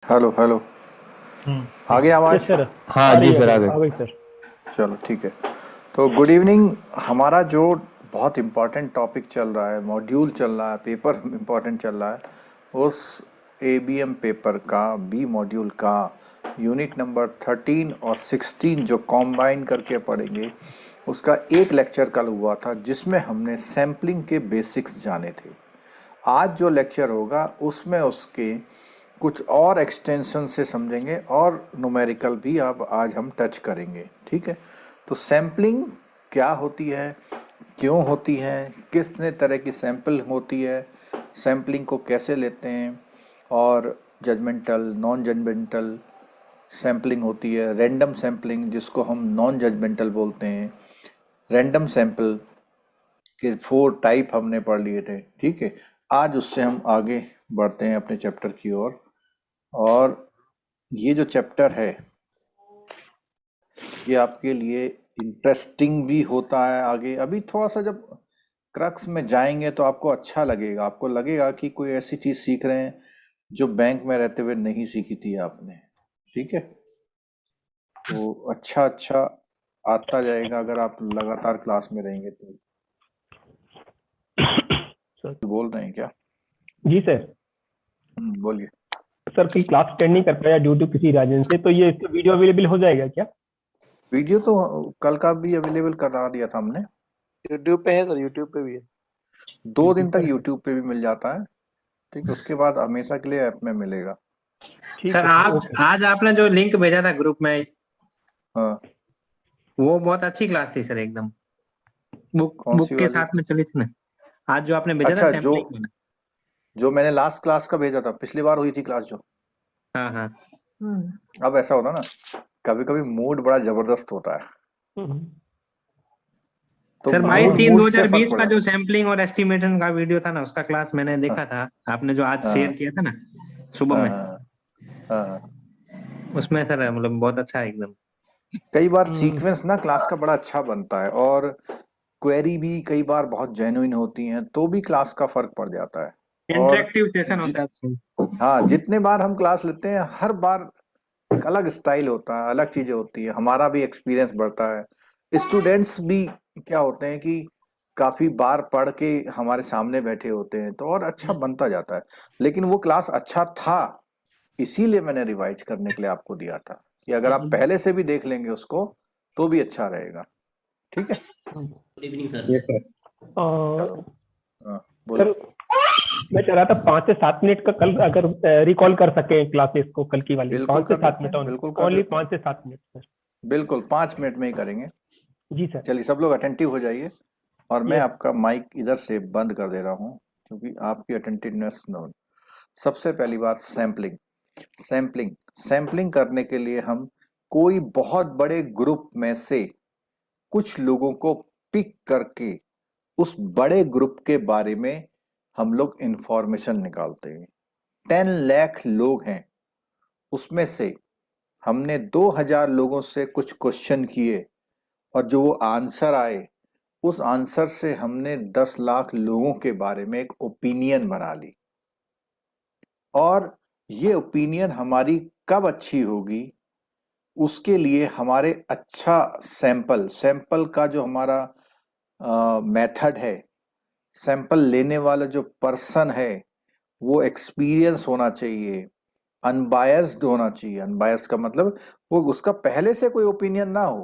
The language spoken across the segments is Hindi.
Hello hello. आ गया यस आवाज? सर। हाँ जी सर, आ गए। आ गई सर। चलो ठीक है। तो गुड इवनिंग। हमारा जो बहुत इम्पोर्टेंट टॉपिक चल रहा है, मॉड्यूल चल रहा है, पेपर इम्पोर्टेंट चल रहा है, उस एबीएम पेपर का बी मॉड्यूल का यूनिट नंबर 13 और 16 जो कॉम्बाइन करके पढ़ेंगे, उसका एक लेक्चर कल हुआ था जिसमें हमने सैम्पलिंग के बेसिक्स जाने थे। आज जो लेक्चर होगा उसमें उसके कुछ और एक्सटेंशन से समझेंगे और न्यूमेरिकल भी अब आज हम टच करेंगे। ठीक है। तो सैम्पलिंग क्या होती है, क्यों होती है, कितने तरह की सैम्पल होती है, सैम्पलिंग को कैसे लेते हैं, और जजमेंटल नॉन जजमेंटल सैम्पलिंग होती है, रैंडम सैम्पलिंग जिसको हम नॉन जजमेंटल बोलते हैं, रैंडम सैम्पल के 4 टाइप हमने पढ़ लिए थे। ठीक है। आज उससे हम आगे बढ़ते हैं अपने चैप्टर की ओर। और ये जो चैप्टर है ये आपके लिए इंटरेस्टिंग भी होता है। आगे अभी थोड़ा सा जब क्रक्स में जाएंगे तो आपको अच्छा लगेगा, आपको लगेगा कि कोई ऐसी चीज़ सीख रहे हैं जो बैंक में रहते हुए नहीं सीखी थी आपने। ठीक है। तो अच्छा अच्छा आता जाएगा अगर आप लगातार क्लास में रहेंगे तो। सर। बोल रहे हैं क्या? जी सर। बोलिए। सर कल क्लास अटेंड नहीं कर पाया ड्यू टू किसी रीजन से, तो ये इसका वीडियो अवेलेबल हो जाएगा क्या? वीडियो तो कल का भी अवेलेबल करा दिया था हमने। यूट्यूब पे है सर, यूट्यूब पे भी है। 2 दिन यूट्यूब तक पर है। यूट्यूब पे भी मिल जाता है। ठीक है। उसके बाद हमेशा के लिए ऐप में मिलेगा। ठीक सर है सर, आज ओके। आज आपने जो लिंक भेजा था ग्रुप में, हाँ। वो बहुत अच्छी क्लास थी सर, एकदम बुक कौन सी बुक के वाली? साथ में चली थी ना। आज जो आपने भेजा था अच्छा, जो सैम्पलिंग में। जो मैंने लास्ट क्लास का भेजा था, पिछली बार हुई थी क्लास जो। हाँ हाँ। अब ऐसा होता ना, कभी कभी मूड बड़ा जबरदस्त होता है, हम्म। तो सर बाईस मूड तीन दो मूड से हजार फर्क बीस पड़ का जाता जो सैम्पलिंग और एस्टिमेशन का वीडियो था ना, उसका क्लास मैंने है। देखा था। आपने जो आज शेयर हाँ किया था ना सुबह हाँ में, हाँ हाँ हाँ। उसमें सर मतलब बहुत अच्छा है एकदम। कई बार हम्म। सीक्वेंस ना क्लास का बड़ा अच्छा बनता है, और क्वेरी भी कई बार बहुत जेन्युइन होती हैं तो भी क्लास का फर्क पड़ जाता है। और इंटरेक्टिव सेशन जि, होता है उसमें। हाँ, जितने बार हम क्लास लेते हैं हर बार एक अलग स्टाइल होता है, अलग चीजें होती है, हमारा भी एक्सपीरियंस बढ़ता है। स्टूडेंट्स भी क्या होते हैं कि काफी बार पढ़ के हमारे सामने बैठे होते हैं तो और अच्छा बनता जाता है। लेकिन वो क्लास अच्छा था, इसीलिए मैंने रिवाइज करने के लिए आपको दिया था कि अगर आप पहले से भी देख लेंगे उसको तो भी अच्छा रहेगा। ठीक है। Good evening sir. ये सर। चलो। अ, हाँ, बोलो। सर मैं चाह रहा था 5 से 7 मिनट का कल अगर रिकॉल कर सके क्लासेस को, कल की वाली बिल्कुल पाँच से कर सात देते मिनट हैं, बिल्कुल कर ओनली देते हैं। 5 से 7 मिनट सर। बिल्कुल 5 मिनट में ही करेंगे। जी सर। चलिए सब लोग अटेंटिव हो जाइए। और मैं यस। आपका माइक इधर से बंद कर दे रहा हूँ क्योंकि आपकी अटेंटिवनेस नो। सबसे पहली बात, सैम्पलिंग। सैम्पलिंग सैम्पलिंग करने के लिए हम कोई बहुत बड़े ग्रुप में से कुछ लोगों को पिक करके उस बड़े ग्रुप के बारे में हम लोग इंफॉर्मेशन निकालते हैं। 10 लाख लोग हैं, उसमें से हमने 2000 लोगों से कुछ क्वेश्चन किए, और जो वो आंसर आए उस आंसर से हमने 10 लाख लोगों के बारे में एक ओपिनियन बना ली। और ये ओपिनियन हमारी कब अच्छी होगी, उसके लिए हमारे अच्छा सैंपल सैंपल का जो हमारा मेथड है, सैंपल लेने वाला जो पर्सन है वो एक्सपीरियंस होना चाहिए, अनबायस्ड होना चाहिए। अनबायस्ड का मतलब वो उसका पहले से कोई ओपिनियन ना हो।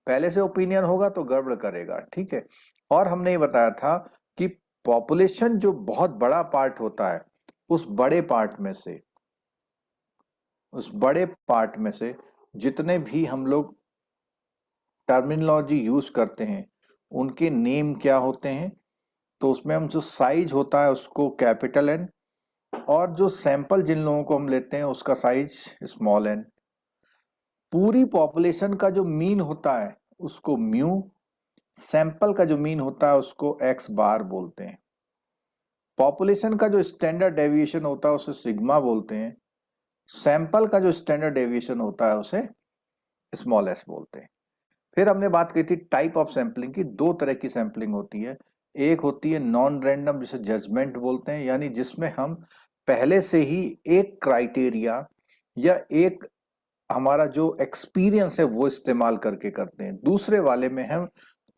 पहले से ओपिनियन होगा तो गड़बड़ करेगा। ठीक है। और हमने ये बताया था कि पॉपुलेशन जो बहुत बड़ा पार्ट होता है, उस बड़े पार्ट में से उस बड़े पार्ट में से जितने भी हम लोग टर्मिनोलॉजी यूज करते हैं उनके नेम क्या होते हैं। तो उसमें हम जो साइज होता है उसको कैपिटल एन, और जो सैंपल जिन लोगों को हम लेते हैं उसका साइज स्मॉल एन। पूरी पॉपुलेशन का जो मीन होता है उसको म्यू, सैंपल का जो मीन होता है उसको एक्स बार बोलते हैं। पॉपुलेशन का जो स्टैंडर्ड डेविएशन होता है उसे सिग्मा बोलते हैं। सैंपल का जो स्टैंडर्ड डेविएशन होता है उसे स्मॉल एस बोलते हैं। फिर हमने बात की थी टाइप ऑफ सैंपलिंग की। 2 तरह की सैंपलिंग होती है। एक होती है नॉन रैंडम, जिसे जजमेंट बोलते हैं, यानी जिसमें हम पहले से ही एक क्राइटेरिया या एक हमारा जो एक्सपीरियंस है वो इस्तेमाल करके करते हैं। दूसरे वाले में हम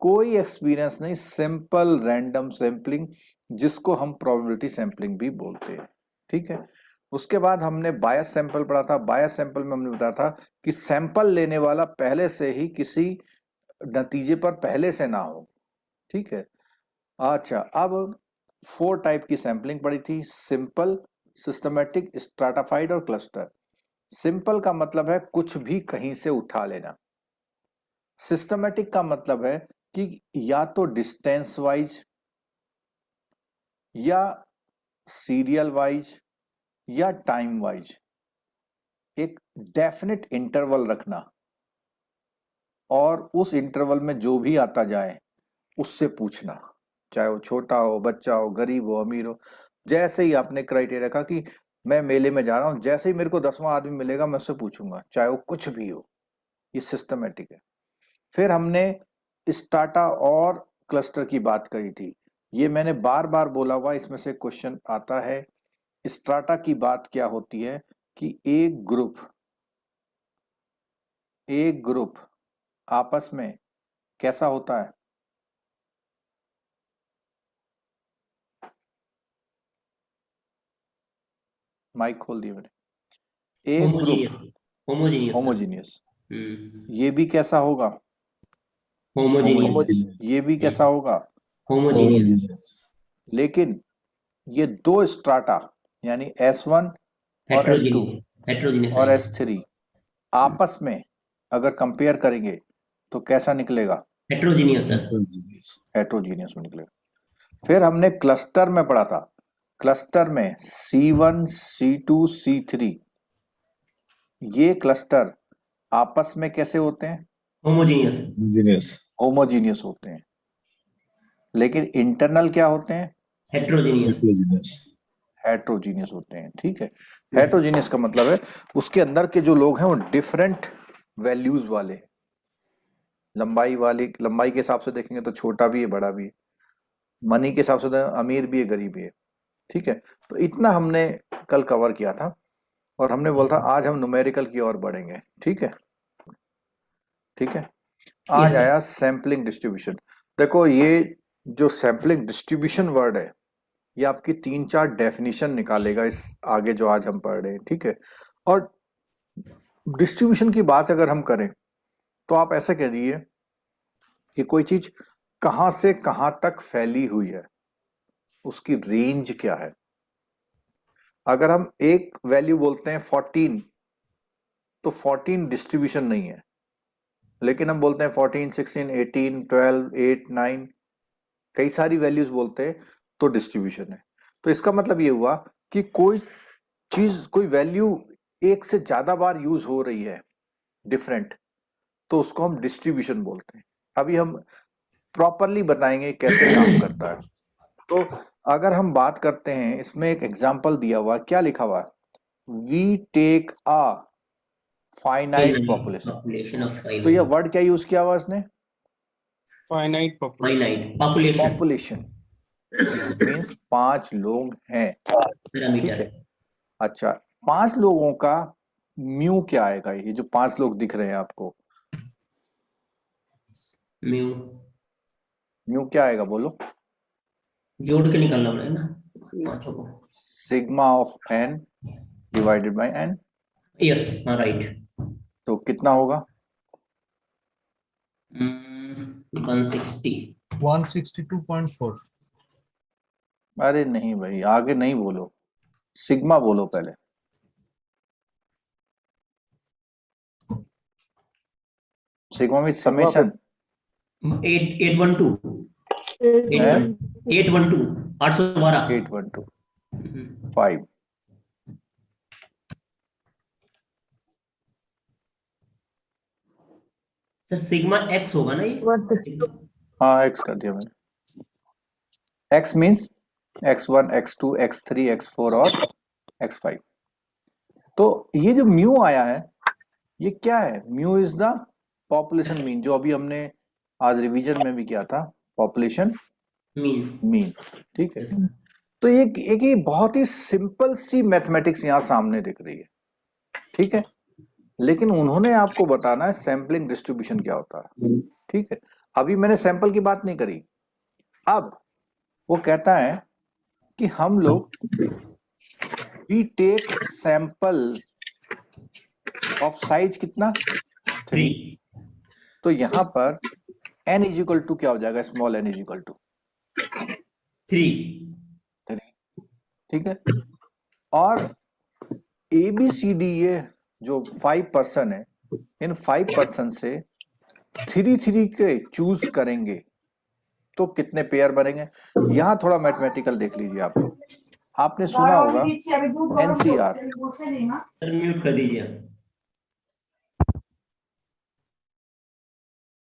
कोई एक्सपीरियंस नहीं, सिंपल रैंडम सैंपलिंग, जिसको हम प्रोबेबिलिटी सैंपलिंग भी बोलते हैं। ठीक है। उसके बाद हमने बायस सैंपल पढ़ा था। बायस सैंपल में हमने बताया था कि सैंपल लेने वाला पहले से ही किसी नतीजे पर पहले से ना हो। ठीक है। अच्छा, अब 4 टाइप की सैंपलिंग पढ़ी थी, सिंपल, सिस्टमैटिक, स्ट्रैटाफाइड और क्लस्टर। सिंपल का मतलब है कुछ भी कहीं से उठा लेना। सिस्टमैटिक का मतलब है कि या तो डिस्टेंस वाइज या सीरियल वाइज या टाइम वाइज एक डेफिनेट इंटरवल रखना, और उस इंटरवल में जो भी आता जाए उससे पूछना, चाहे वो छोटा हो, बच्चा हो, गरीब हो, अमीर हो। जैसे ही आपने क्राइटेरिया रखा कि मैं मेले में जा रहा हूं, जैसे ही मेरे को 10वां आदमी मिलेगा मैं उससे पूछूंगा, चाहे वो कुछ भी हो। ये सिस्टमेटिक है। फिर हमने स्टाटा और क्लस्टर की बात करी थी। ये मैंने बार बार बोला हुआ, इसमें से क्वेश्चन आता है। स्ट्राटा की बात क्या होती है कि एक ग्रुप आपस में कैसा होता है, माइक खोल दिया मैंने। एक ग्रुप होमोजीनियस सर। होमोजीनियस, ये भी कैसा होगा, होमोजीनियस। ये भी कैसा होगा, होमोजीनियस। लेकिन ये 2 स्ट्राटा यानी S1 और S2 हेट्रोजीनियस और S3 आपस में अगर कंपेयर करेंगे तो कैसा निकलेगा, हेट्रोजीनियस सर। हेट्रोजीनियस में निकलेगा। फिर हमने क्लस्टर में पढ़ा था, क्लस्टर में C1 C2 C3, ये क्लस्टर आपस में कैसे होते हैं, होमोजीनियस होते हैं। लेकिन इंटरनल क्या होते हैं, हेट्रोजीनियस होते हैं। ठीक है। हेट्रोजीनियस का मतलब है उसके अंदर के जो लोग हैं वो डिफरेंट वैल्यूज वाले, लंबाई के हिसाब से देखेंगे तो छोटा भी है, बड़ा भी है, मनी के हिसाब से तो अमीर भी है, गरीब भी है। ठीक है। तो इतना हमने कल कवर किया था, और हमने बोला था आज हम न्यूमेरिकल की ओर बढ़ेंगे। ठीक है। ठीक है। आज आया सैम्पलिंग डिस्ट्रीब्यूशन। देखो, ये जो सैम्पलिंग डिस्ट्रीब्यूशन वर्ड है, ये आपकी 3-4 डेफिनेशन निकालेगा इस आगे जो आज हम पढ़ रहे हैं। ठीक है। और डिस्ट्रीब्यूशन की बात अगर हम करें तो आप ऐसे कह दीजिए कि कोई चीज कहां से कहां तक फैली हुई है, उसकी रेंज क्या है। अगर हम एक वैल्यू बोलते हैं 14, तो 14 डिस्ट्रीब्यूशन नहीं है, लेकिन हम बोलते हैं 14, 16, 18, 12, 8, 9, कई सारी वैल्यूज बोलते हैं तो डिस्ट्रीब्यूशन है। तो इसका मतलब ये हुआ कि कोई चीज, कोई वैल्यू एक से ज्यादा बार यूज हो रही है डिफरेंट, तो उसको हम डिस्ट्रीब्यूशन बोलते हैं। अभी हम प्रॉपरली बताएंगे कैसे काम करता है। तो अगर हम बात करते हैं, इसमें एक एग्जांपल दिया हुआ, क्या लिखा हुआ है, we take a finite population. तो यह वर्ड क्या यूज किया हुआ इसने, finite population. Population. It means 5 लोग हैं। ठीक है। अच्छा, 5 लोगों का म्यू क्या आएगा, ये जो 5 लोग दिख रहे हैं आपको, म्यू क्या आएगा बोलो, जोड़ के निकालना पड़ेगा ना पांचों को। Sigma of n divided by n। Yes, right. तो कितना होगा, 160। 162.4। अरे नहीं भाई, आगे नहीं बोलो, सिग्मा बोलो पहले। सिग्मा में समेशन 812 812 5। सर सिग्मा एक्स होगा ना ये? हाँ, एक्स कर दिया मैंने। X means x1 x2 x3 x4 और x5। तो ये जो म्यू आया है, ये क्या है, mu is the population mean, जो अभी हमने आज रिवीजन में भी किया था, पॉपुलेशन मीन। ठीक है। तो एक ये बहुत ही सिंपल सी मैथमेटिक्स यहाँ सामने दिख रही है। ठीक है, लेकिन उन्होंने आपको बताना है सैंपलिंग डिस्ट्रीब्यूशन क्या होता है। ठीक है, अभी मैंने सैंपल की बात नहीं करी। अब वो कहता है कि हम लोग we take sample of size कितना, 3। 3 तो यहां पर n इज इक्वल टू क्या हो जाएगा, small n is equal to 3 3। ठीक है, और ABCD ये जो 5% है, इन 5% से 3 के चूज करेंगे तो कितने पेयर बनेंगे। यहां थोड़ा मैथमेटिकल देख लीजिए आप लोग। आपने सुना होगा NCR, सर म्यूट कर दीजिए आप।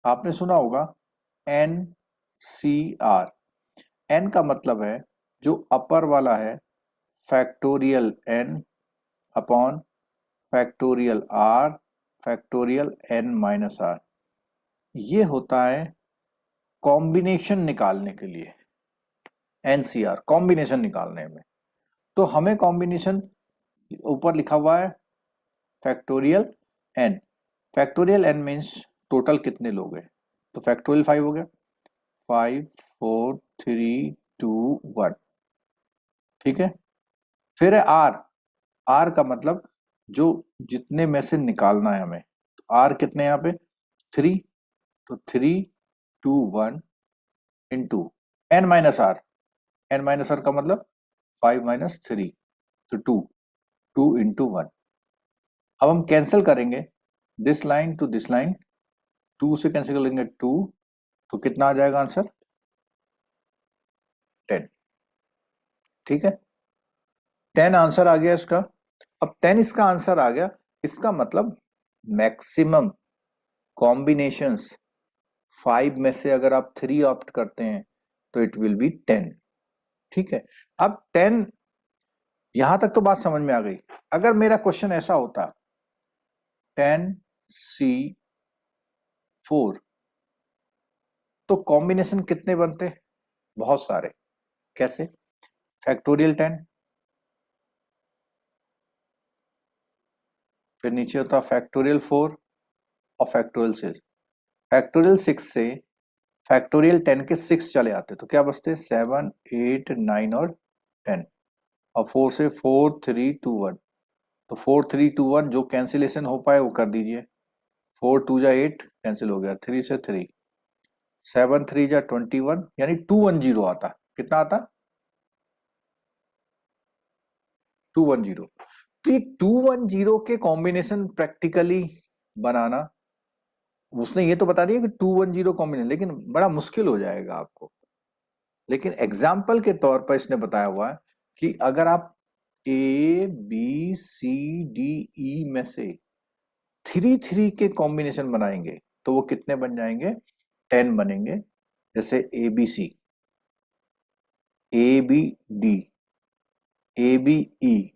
आपने सुना होगा NCR। n का मतलब है जो अपर वाला है factorial n upon factorial r factorial n minus r। ये होता है कॉम्बिनेशन निकालने के लिए, NCR कॉम्बिनेशन निकालने में। तो हमें कॉम्बिनेशन ऊपर लिखा हुआ है factorial n। Factorial n means total कितने लोग हैं, तो फैक्टोरियल 5 हो गया, 5 4 3 2 1। ठीक है, फिर है r। r का मतलब जो जितने में से निकालना है हमें, तो r कितने यहाँ पे 3, तो 3 2 1 into n minus r। n minus r का मतलब 5 माइनस 3, तो 2 2 इंटू 1। अब हम कैंसिल करेंगे this line to this line, 2 से कैंसिल करेंगे 2, तो कितना आ जाएगा आंसर 10। ठीक है, 10 आंसर आ गया इसका। अब 10 इसका आंसर आ गया, इसका मतलब मैक्सिमम कॉम्बिनेशंस 5 में से अगर आप 3 ऑप्ट करते हैं तो इट विल बी 10। ठीक है, अब 10 यहां तक तो बात समझ में आ गई। अगर मेरा क्वेश्चन ऐसा होता 10C4, तो कॉम्बिनेशन कितने बनते, बहुत सारे। कैसे, फैक्टोरियल 10, फिर नीचे होता फैक्टोरियल 4 और फैक्टोरियल 6। फैक्टोरियल 6 से फैक्टोरियल 10 के 6 चले आते तो क्या बचते 7 8 9 और 10। और 4 से 4 3 2 1, तो 4 3 2 1 जो कैंसिलेशन हो पाए वो कर दीजिए। 4 2 जा 8 कैंसिल हो गया, 3 से 3, 7 3 जा 21, यानी 210 आता। कितना आता 210। तो ये 210 के कॉम्बिनेशन प्रैक्टिकली बनाना, उसने ये तो बता दिया कि 210 कॉम्बिनेशन, लेकिन बड़ा मुश्किल हो जाएगा आपको। लेकिन एग्जाम्पल के तौर पर इसने बताया हुआ है कि अगर आप ABCDE में से 3 के कॉम्बिनेशन बनाएंगे तो वो कितने बन जाएंगे 10 बनेंगे। जैसे ABC, ABD, ABE,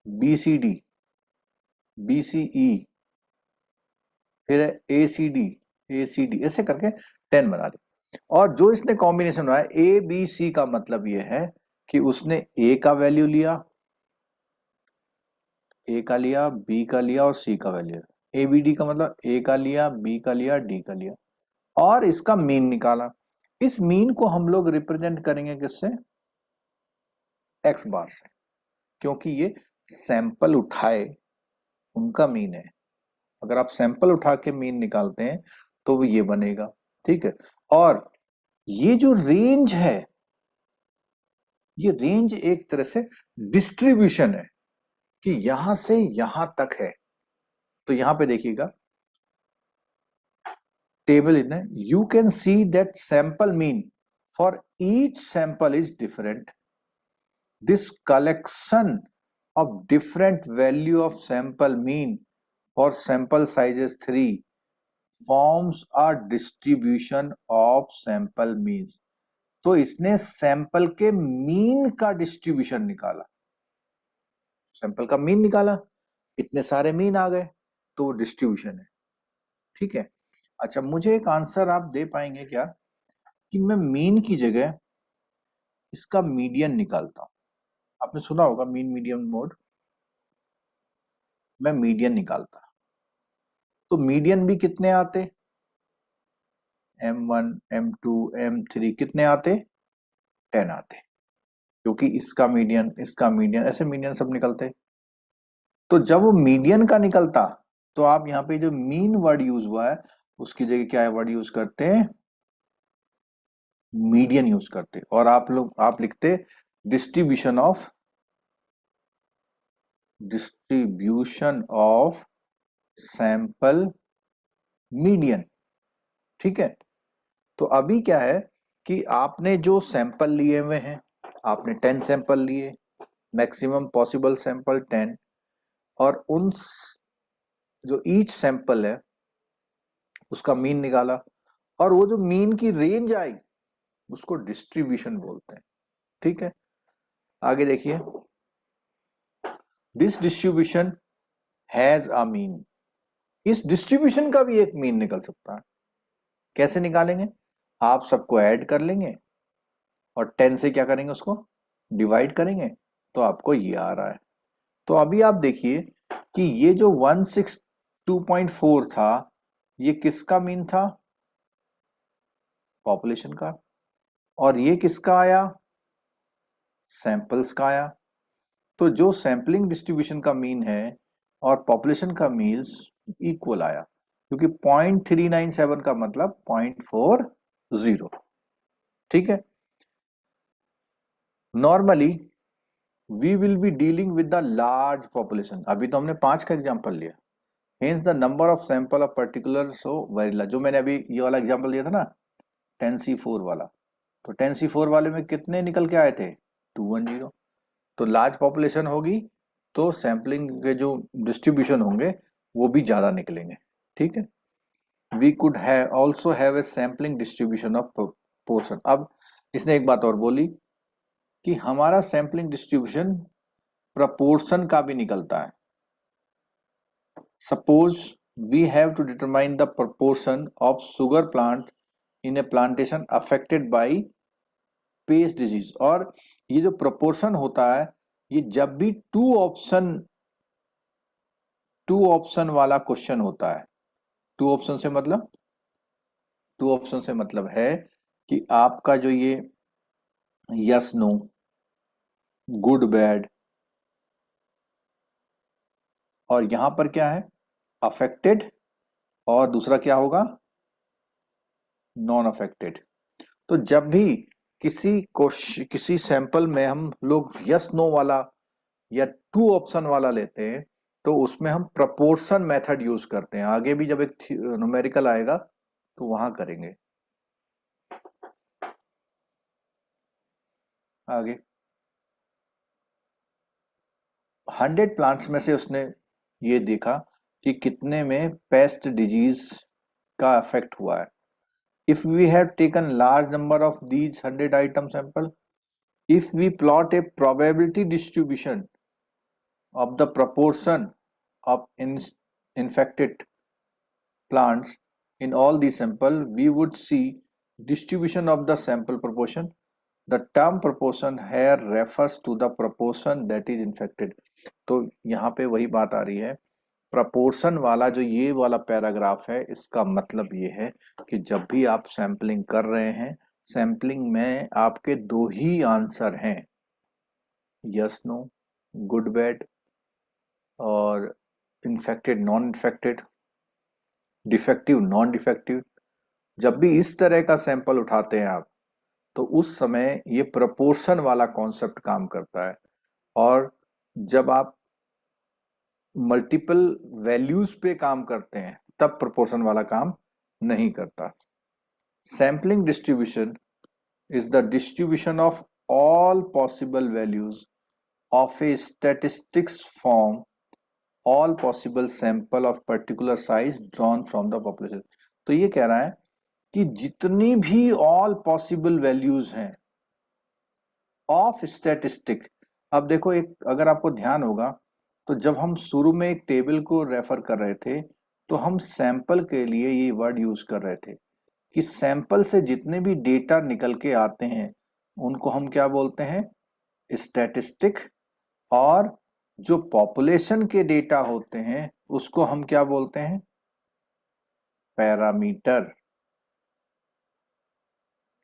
BCD, BCE, फिर ACD ऐसे करके 10 बना ली। और जो इसने कॉम्बिनेशन बनाया ABC का मतलब ये है कि उसने A का वैल्यू लिया, A का लिया, B का लिया और C का वैल्यू लिया। ABD का मतलब A का लिया, B का लिया, D का लिया और इसका मीन निकाला। इस मीन को हम लोग रिप्रेजेंट करेंगे किससे, X बार से, क्योंकि ये सैंपल उठाए उनका मीन है। अगर आप सैंपल उठा के मीन निकालते हैं तो वो ये बनेगा। ठीक है, और ये जो रेंज है, ये रेंज एक तरह से डिस्ट्रीब्यूशन है कि यहां से यहां तक है। तो यहां पे देखिएगा टेबल इन है, you can see that sample mean for each sample is different. This collection of different value of sample mean for sample sizes 3 forms a distribution of sample means। तो इसने सैंपल के मीन का डिस्ट्रीब्यूशन निकाला, सैंपल का मीन निकाला, इतने सारे मीन आ गए तो वो डिस्ट्रीब्यूशन है। ठीक है, अच्छा मुझे एक आंसर आप दे पाएंगे क्या कि मैं मीन की जगह इसका मीडियन निकालता हूं। आपने सुना होगा मीन मीडियन मोड। मैं मीडियन निकालता, तो मीडियन भी कितने आते, M1 M2 M3 कितने आते, 10 आते, क्योंकि इसका मीडियन ऐसे मीडियन सब निकलते। तो जब वो मीडियन का निकलता तो आप यहाँ पे जो मीन वर्ड यूज हुआ है उसकी जगह क्या वर्ड यूज करते हैं, मीडियन यूज करते, और आप लिखते डिस्ट्रीब्यूशन ऑफ सैंपल मीडियन। ठीक है, तो अभी क्या है कि आपने जो सैंपल लिए हुए हैं, आपने 10 सैंपल लिए, मैक्सिमम पॉसिबल सैंपल 10, और उन जो ईच सैंपल है उसका मीन निकाला, और वो जो मीन की रेंज आई उसको डिस्ट्रीब्यूशन बोलते हैं। ठीक है, आगे देखिए, this distribution has a mean, इस डिस्ट्रीब्यूशन का भी एक मीन निकल सकता है। कैसे निकालेंगे, आप सबको ऐड कर लेंगे और 10 से क्या करेंगे, उसको डिवाइड करेंगे, तो आपको ये आ रहा है। तो अभी आप देखिए कि ये जो 162.4 था ये किसका मीन था, पॉपुलेशन का, और ये किसका आया, सैंपल्स का आया। तो जो सैंपलिंग डिस्ट्रीब्यूशन का मीन है और पॉपुलेशन का मीन्स इक्वल आया, क्योंकि 0.397 का मतलब 0.40। ठीक है, normally we will be dealing with the large population. अभी तो हमने 5 का एग्जांपल लिया, hence the number of sample of particular so very large. जो मैंने अभी ये वाला एग्जांपल दिया था ना 10C4 वाला, तो 10C4 वाले में कितने निकल के आए थे, 210। तो लार्ज पॉपुलेशन होगी तो सैंपलिंग के जो डिस्ट्रीब्यूशन होंगे वो भी ज्यादा निकलेंगे। ठीक है, we could have also have a sampling distribution of portion. अब इसने एक बात और बोली कि हमारा सैंपलिंग डिस्ट्रीब्यूशन प्रपोर्शन का भी निकलता है। Suppose we have to determine the proportion of sugar plant in a plantation affected by pest disease. और ये जो प्रपोर्शन होता है ये जब भी टू ऑप्शन वाला क्वेश्चन होता है, टू ऑप्शन से मतलब है कि आपका जो ये यस नो, गुड बैड, और यहां पर क्या है, अफेक्टेड, और दूसरा क्या होगा, नॉन अफेक्टेड। तो जब भी किसी सैंपल में हम लोग यस नो वाला या टू ऑप्शन वाला लेते हैं तो उसमें हम प्रपोर्शन मेथड यूज करते हैं। आगे भी जब एक न्यूमेरिकल आएगा तो वहां करेंगे। आगे 100 प्लांट्स में से उसने ये देखा कि कितने में पेस्ट डिजीज का इफेक्ट हुआ है। If we have taken large number of these 100 item sample, if we plot a probability distribution of the proportion of infected plants in all these sample, we would see distribution of the sample proportion. The term proportion here refers to the proportion that is infected. तो यहाँ पे वही बात आ रही है, प्रपोर्शन वाला जो ये वाला पैराग्राफ है इसका मतलब ये है कि जब भी आप सैंपलिंग कर रहे हैं, सैंपलिंग में आपके दो ही आंसर हैं, यस नो, गुड बैड, और infected non infected, defective non defective. जब भी इस तरह का सैंपल उठाते हैं आप तो उस समय ये प्रपोर्शन वाला कॉन्सेप्ट काम करता है, और जब आप मल्टीपल वैल्यूज पे काम करते हैं तब प्रोपोर्शन वाला काम नहीं करता। Sampling distribution is the distribution of all possible values of A statistics form all possible sample of particular size drawn from the population. तो ये कह रहा है कि जितनी भी ऑल पॉसिबल वैल्यूज हैं ऑफ स्टैटिस्टिक। अब देखो, एक अगर आपको ध्यान होगा तो जब हम शुरू में एक टेबल को रेफर कर रहे थे तो हम सैंपल के लिए ये वर्ड यूज कर रहे थे कि सैंपल से जितने भी डेटा निकल के आते हैं उनको हम क्या बोलते हैं, स्टैटिस्टिक, और जो पॉपुलेशन के डेटा होते हैं उसको हम क्या बोलते हैं? पैरामीटर।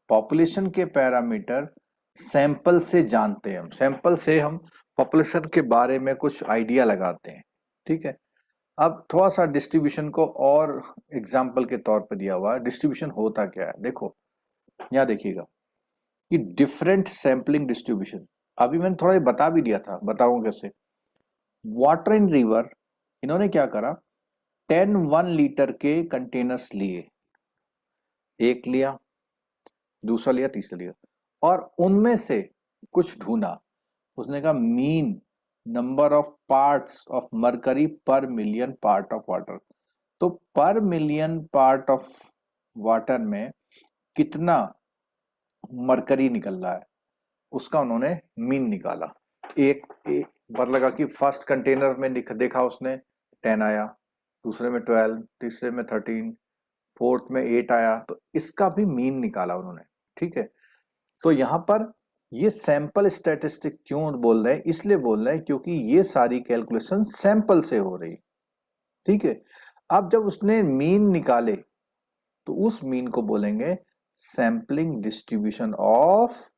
पॉपुलेशन के पैरामीटर सैंपल से जानते हैं हम, सैंपल से हम पॉपुलेशन के बारे में कुछ आइडिया लगाते हैं, ठीक है। अब थोड़ा सा डिस्ट्रीब्यूशन को और एग्जाम्पल के तौर पर दिया हुआ है। डिस्ट्रीब्यूशन होता क्या है, देखो यहाँ देखिएगा कि डिफरेंट सैम्पलिंग डिस्ट्रीब्यूशन, अभी मैंने थोड़ा बता भी दिया था, बताऊं कैसे। वाटर इन रिवर, इन्होंने क्या करा, 10 1 लीटर के कंटेनर्स लिए, एक लिया, दूसरा लिया, तीसरा लिया, और उनमें से कुछ ढूंढा। उसने कहा mean number of parts of mercury पर मिलियन पार्ट ऑफ वाटर। तो पर मिलियन पार्ट ऑफ वाटर में कितना मरकरी निकल रहा है, उसका उन्होंने मीन निकाला। एक पता लगा कि फर्स्ट कंटेनर में देखा उसने 10 आया, दूसरे में 12, तीसरे में 13, फोर्थ में 8 आया, तो इसका भी मीन निकाला उन्होंने, ठीक है। तो यहाँ पर ये सैंपल स्टैटिस्टिक क्यों बोल रहे हैं, इसलिए बोल रहे हैं क्योंकि ये सारी कैलकुलेशन सैंपल से हो रही, ठीक है। अब जब उसने मीन निकाले तो उस मीन को बोलेंगे सैंपलिंग डिस्ट्रीब्यूशन ऑफ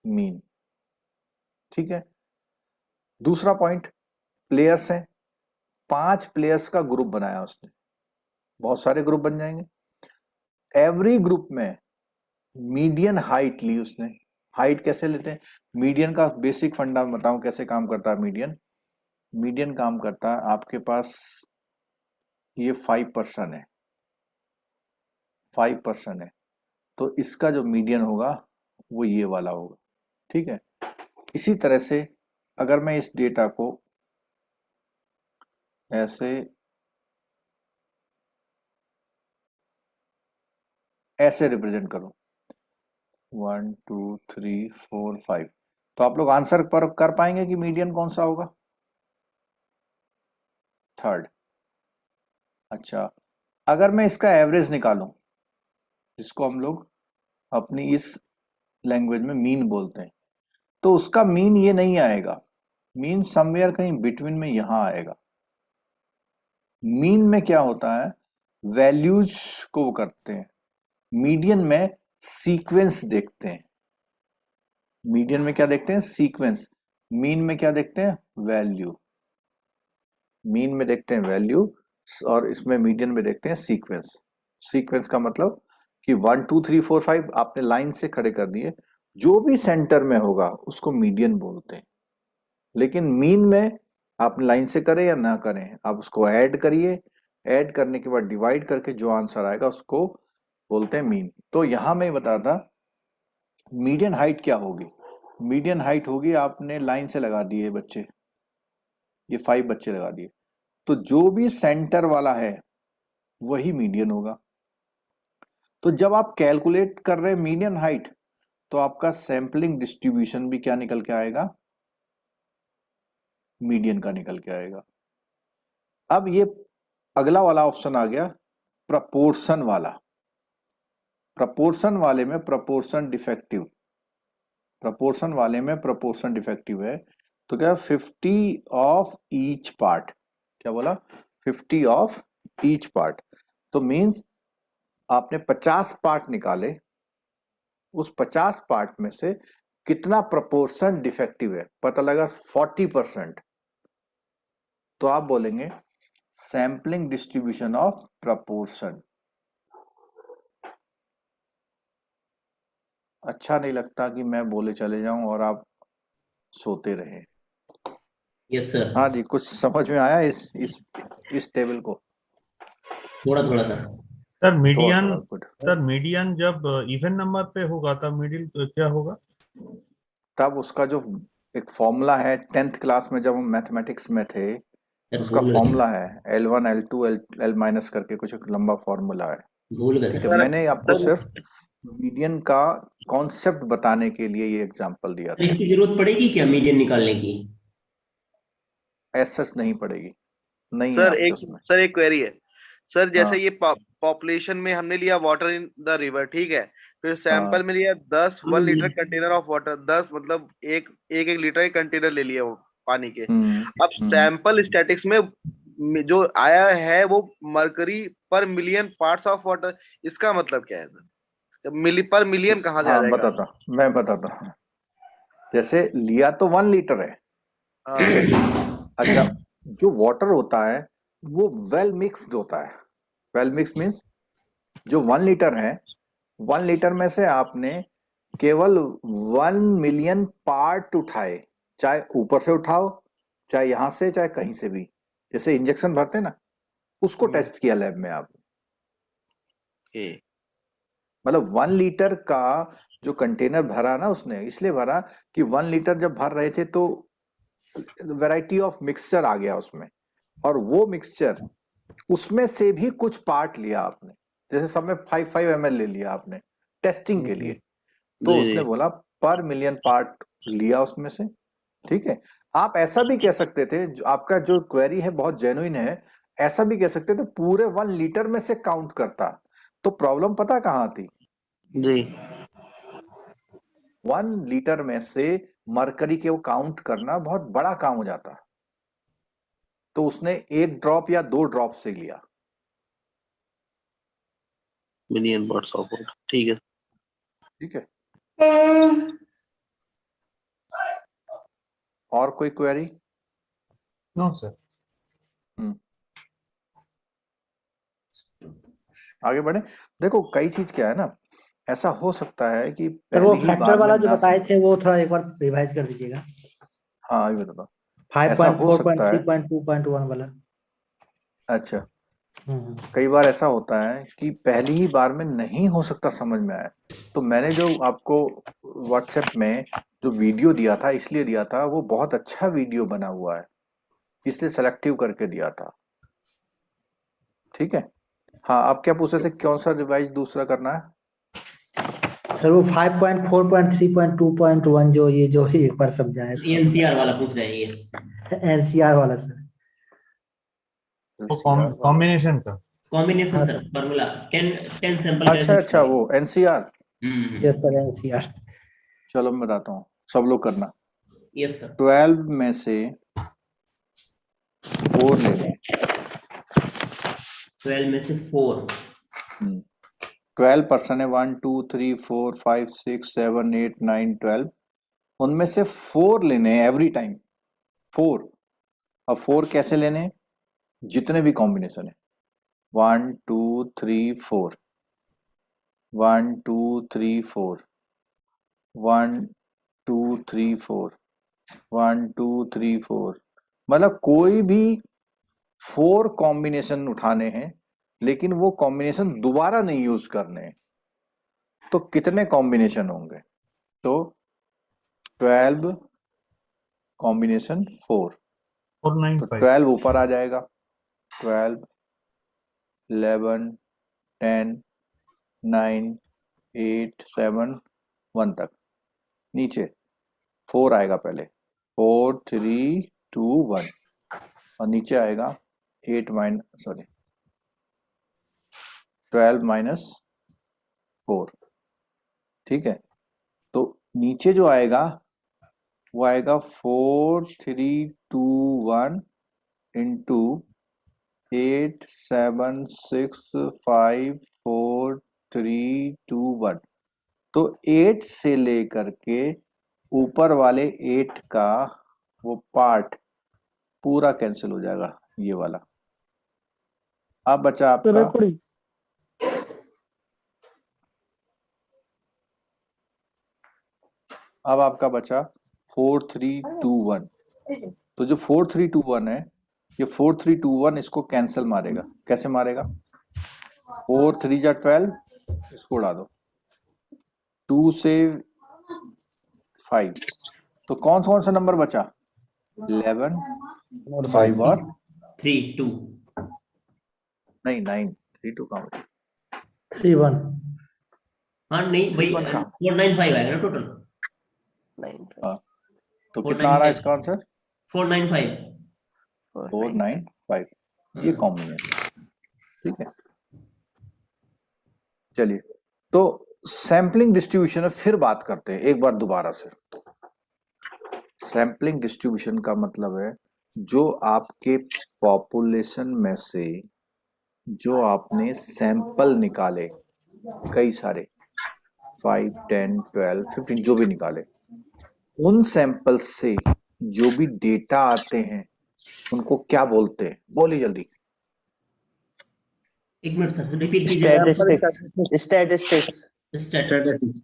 मीन, ठीक है। दूसरा पॉइंट, प्लेयर्स हैं, 5 प्लेयर्स का ग्रुप बनाया उसने, बहुत सारे ग्रुप बन जाएंगे। एवरी ग्रुप में मीडियन हाइट ली उसने। हाइट कैसे लेते हैं, मीडियन का बेसिक फंडा बताऊं कैसे काम करता है। मीडियन काम करता है, आपके पास ये 5% है, 5% है, तो इसका जो मीडियन होगा वो ये वाला होगा, ठीक है। इसी तरह से अगर मैं इस डेटा को ऐसे रिप्रेजेंट करूं 1 2 3 4 5, तो आप लोग आंसर पर कर पाएंगे कि मीडियन कौन सा होगा? थर्ड। अच्छा, अगर मैं इसका एवरेज निकालूं, जिसको हम लोग अपनी इस लैंग्वेज में मीन बोलते हैं, तो उसका मीन ये नहीं आएगा, मीन समवेयर कहीं बिटवीन में यहां आएगा। मीन में क्या होता है, वैल्यूज को करते हैं, मीडियन में सीक्वेंस देखते हैं। मीडियन में क्या देखते हैं, सीक्वेंस। मीन में क्या देखते हैं, वैल्यू। मीन में देखते हैं वैल्यू और इसमें मीडियन में देखते हैं सीक्वेंस। सीक्वेंस का मतलब कि 1 2 3 4 5 आपने लाइन से खड़े कर दिए, जो भी सेंटर में होगा उसको मीडियन बोलते हैं। लेकिन मीन में आप लाइन से करें या ना करें, आप उसको ऐड करिए, ऐड करने के बाद डिवाइड करके जो आंसर आएगा उसको बोलते हैं मीन। तो यहां मैं बता था मीडियन हाइट क्या होगी। मीडियन हाइट होगी, आपने लाइन से लगा दिए बच्चे, ये 5 बच्चे लगा दिए, तो जो भी सेंटर वाला है वही मीडियन होगा। तो जब आप कैलकुलेट कर रहे हैं मीडियन हाइट, तो आपका सैंपलिंग डिस्ट्रीब्यूशन भी क्या निकल के आएगा, मीडियन का निकल के आएगा। अब ये अगला वाला ऑप्शन आ गया, प्रपोर्शन वाला। प्रपोर्शन वाले में प्रपोर्शन डिफेक्टिव, प्रपोर्शन वाले में प्रपोर्शन डिफेक्टिव है, तो क्या 50 ऑफ ईच पार्ट, क्या बोला, 50 ऑफ ईच पार्ट। तो मींस आपने 50 पार्ट निकाले, उस 50 पार्ट में से कितना प्रपोर्शन डिफेक्टिव है, पता लगा 40%, तो आप बोलेंगे सैंपलिंग डिस्ट्रीब्यूशन ऑफ प्रपोर्शन। अच्छा नहीं लगता कि मैं बोले चले जाऊं और आप सोते रहे। यस सर, हाँ जी, कुछ समझ में आया इस टेबल को? थोड़ा थोड़ा था। सर मीडियन, थोड़ा गुड। सर मीडियन जब इवन नंबर पे होगा तब मिडिल क्या होगा? तब उसका जो एक फॉर्मूला है, 10th क्लास में जब हम मैथमेटिक्स में थे, सर उसका भूल गए, फॉर्मूला है L1 L2 L माइनस करके कुछ एक लंबा फॉर्मूला है, भूल गए ठीक है। सर। मैंने आपको सिर्फ मीडियन का कॉन्सेप्ट बताने के लिए ये एग्जांपल दिया था। इसकी जरूरत पड़ेगी क्या मीडियन निकालने की? एसएस नहीं पड़ेगी, नहीं है सर आपके एक उसमें। सर एक क्वेरी है सर, जैसे हाँ ये पॉपुलेशन में हमने लिया वाटर इन द रिवर, ठीक है, फिर सैंपल हाँ में लिया 10 1 लीटर कंटेनर ऑफ वाटर, 10 मतलब एक लीटर के कंटेनर ले लिया वो, पानी के। हम्म, अब सैंपल स्टैटिक्स में जो आया है वो मरकरी पर मिलियन पार्ट्स ऑफ वाटर, इसका मतलब क्या है सर? पर मिलियन कहाँ से आ हाँ जाएगा? बताता, मैं बताता हूँ। जैसे लिया तो 1 लीटर है, हाँ, ठीक है। अच्छा, जो वाटर होता है वो वेल मिक्स्ड होता है। वेल मिक्स मीन्स जो 1 लीटर है, 1 लीटर में से आपने केवल 1 मिलियन पार्ट उठाए, चाहे ऊपर से उठाओ, चाहे यहां से, चाहे कहीं से भी। जैसे इंजेक्शन भरते ना, उसको टेस्ट किया लैब में आप। ओके। मतलब 1 लीटर का जो कंटेनर भरा ना उसने, इसलिए भरा कि 1 लीटर जब भर रहे थे तो वैरायटी ऑफ मिक्सचर आ गया उसमें, और वो मिक्सचर उसमें से भी कुछ पार्ट लिया आपने। जैसे सब में 5 ml ले लिया आपने टेस्टिंग के लिए, तो जी उसने जी। बोला पर मिलियन पार्ट लिया उसमें से, ठीक है। आप ऐसा भी कह सकते थे, जो आपका जो क्वेरी है बहुत जेन्युइन है, ऐसा भी कह सकते थे पूरे 1 लीटर में से काउंट करता। तो प्रॉब्लम पता कहाँ थी? जी 1 लीटर में से मरकरी के वो काउंट करना बहुत बड़ा काम हो जाता, तो उसने 1 ड्रॉप या 2 ड्रॉप से लिया। मिलियन पार्ट्स ऑफ वाटर, ठीक है। ठीक है। और कोई क्वेरी? No sir. आगे बढ़े। देखो कई चीज क्या है ना, ऐसा हो सकता है कि सर वो पहली ही फैक्टर बार में वाला जो ना बताए थे वो थोड़ा एक बार रिवाइज कर दीजिएगा। हाँ ये बताओ, ऐसा हो सकता है। 5.4.3.2.1 वाला। अच्छा, हम्म। कई बार ऐसा होता है कि पहली ही बार में नहीं हो सकता समझ में आया, तो मैंने जो आपको व्हाट्सएप में जो वीडियो दिया था, इसलिए दिया था, वो बहुत अच्छा वीडियो बना हुआ है, इसलिए सेलेक्टिव करके दिया था। ठीक है। हाँ, आप क्या पूछ रहे थे, कौन सा रिवाइज दूसरा करना है? सर वो 5.4.3.2.1 जो ये जो एक बार समझाए एनसीआर वाला पूछ रहे हैं ये, एनसीआर वाला सर। वो LCR वाला। कॉम्बिनेशन का। कॉम्बिनेशन हाँ सर, सर। फार्मूला 10 सैंपल अच्छा कैसे अच्छा, निकालेंगे? वो एनसीआर। Yes sir NCR. चलो मैं बताता हूँ, सब लोग करना। Yes sir. 12 में से 4 लेने। 12 में से 4। 12 पर्सन है, 1 2 3 4 5 6 7 8 9 12। उनमें से 4 लेने हैं एवरी टाइम, 4। अब 4 कैसे लेने हैं? जितने भी कॉम्बिनेशन है, 1 2 3 4, 1 2 3 4, 1 2 3 4, 1 2 3 4। मतलब कोई भी 4 कॉम्बिनेशन उठाने हैं, लेकिन वो कॉम्बिनेशन दोबारा नहीं यूज करने हैं। तो कितने कॉम्बिनेशन होंगे? तो 12 कॉम्बिनेशन 4, तो 495। 12 ऊपर आ जाएगा, 12 11 10 9 8 7 1 तक। नीचे 4 आएगा पहले, 4 3 2 1, और नीचे आएगा 8 माइनस, सॉरी 12 माइनस 4। ठीक है। तो नीचे जो आएगा वो आएगा 4 3 2 1 इंटू 8 7 6 5 4 3 2 1। तो 8 से लेकर के ऊपर वाले 8 का वो पार्ट पूरा कैंसिल हो जाएगा, ये वाला। अब बचा तो आपका, रिकॉर्डिंग अब आपका बचा 4 3 2 1। तो जो 4 3 2 1 है, ये 4 3 2 1 इसको कैंसिल मारेगा। कैसे मारेगा? 4 3 जा 12, इसको उड़ा दो, 2 से 5, तो कौन सा नंबर बचा? 11 और 5 और 3 2। नहीं 9, 3 2 कहाँ बचा? 3-1। हाँ नहीं भाई, 3 1 कहाँ? 495 आएगा ना टोटल। हाँ, तो कितना आ रहा है 495। इसका आंसर? 495। 4 9 5, ये कॉम्बिनेशन। ठीक है। चलिए, तो सैम्पलिंग डिस्ट्रीब्यूशन में फिर बात करते हैं एक बार दोबारा से। सैम्पलिंग डिस्ट्रीब्यूशन का मतलब है जो आपके पॉपुलेशन में से जो आपने सैंपल निकाले, कई सारे 5, 10, 12, 15 जो भी निकाले, उन सैंपल्स से जो भी डेटा आते हैं उनको क्या बोलते हैं? बोलिए जल्दी। एक मिनट सर, रिपीट कीजिए। स्टैटिस्टिक्स स्टैटिस्टिक्स,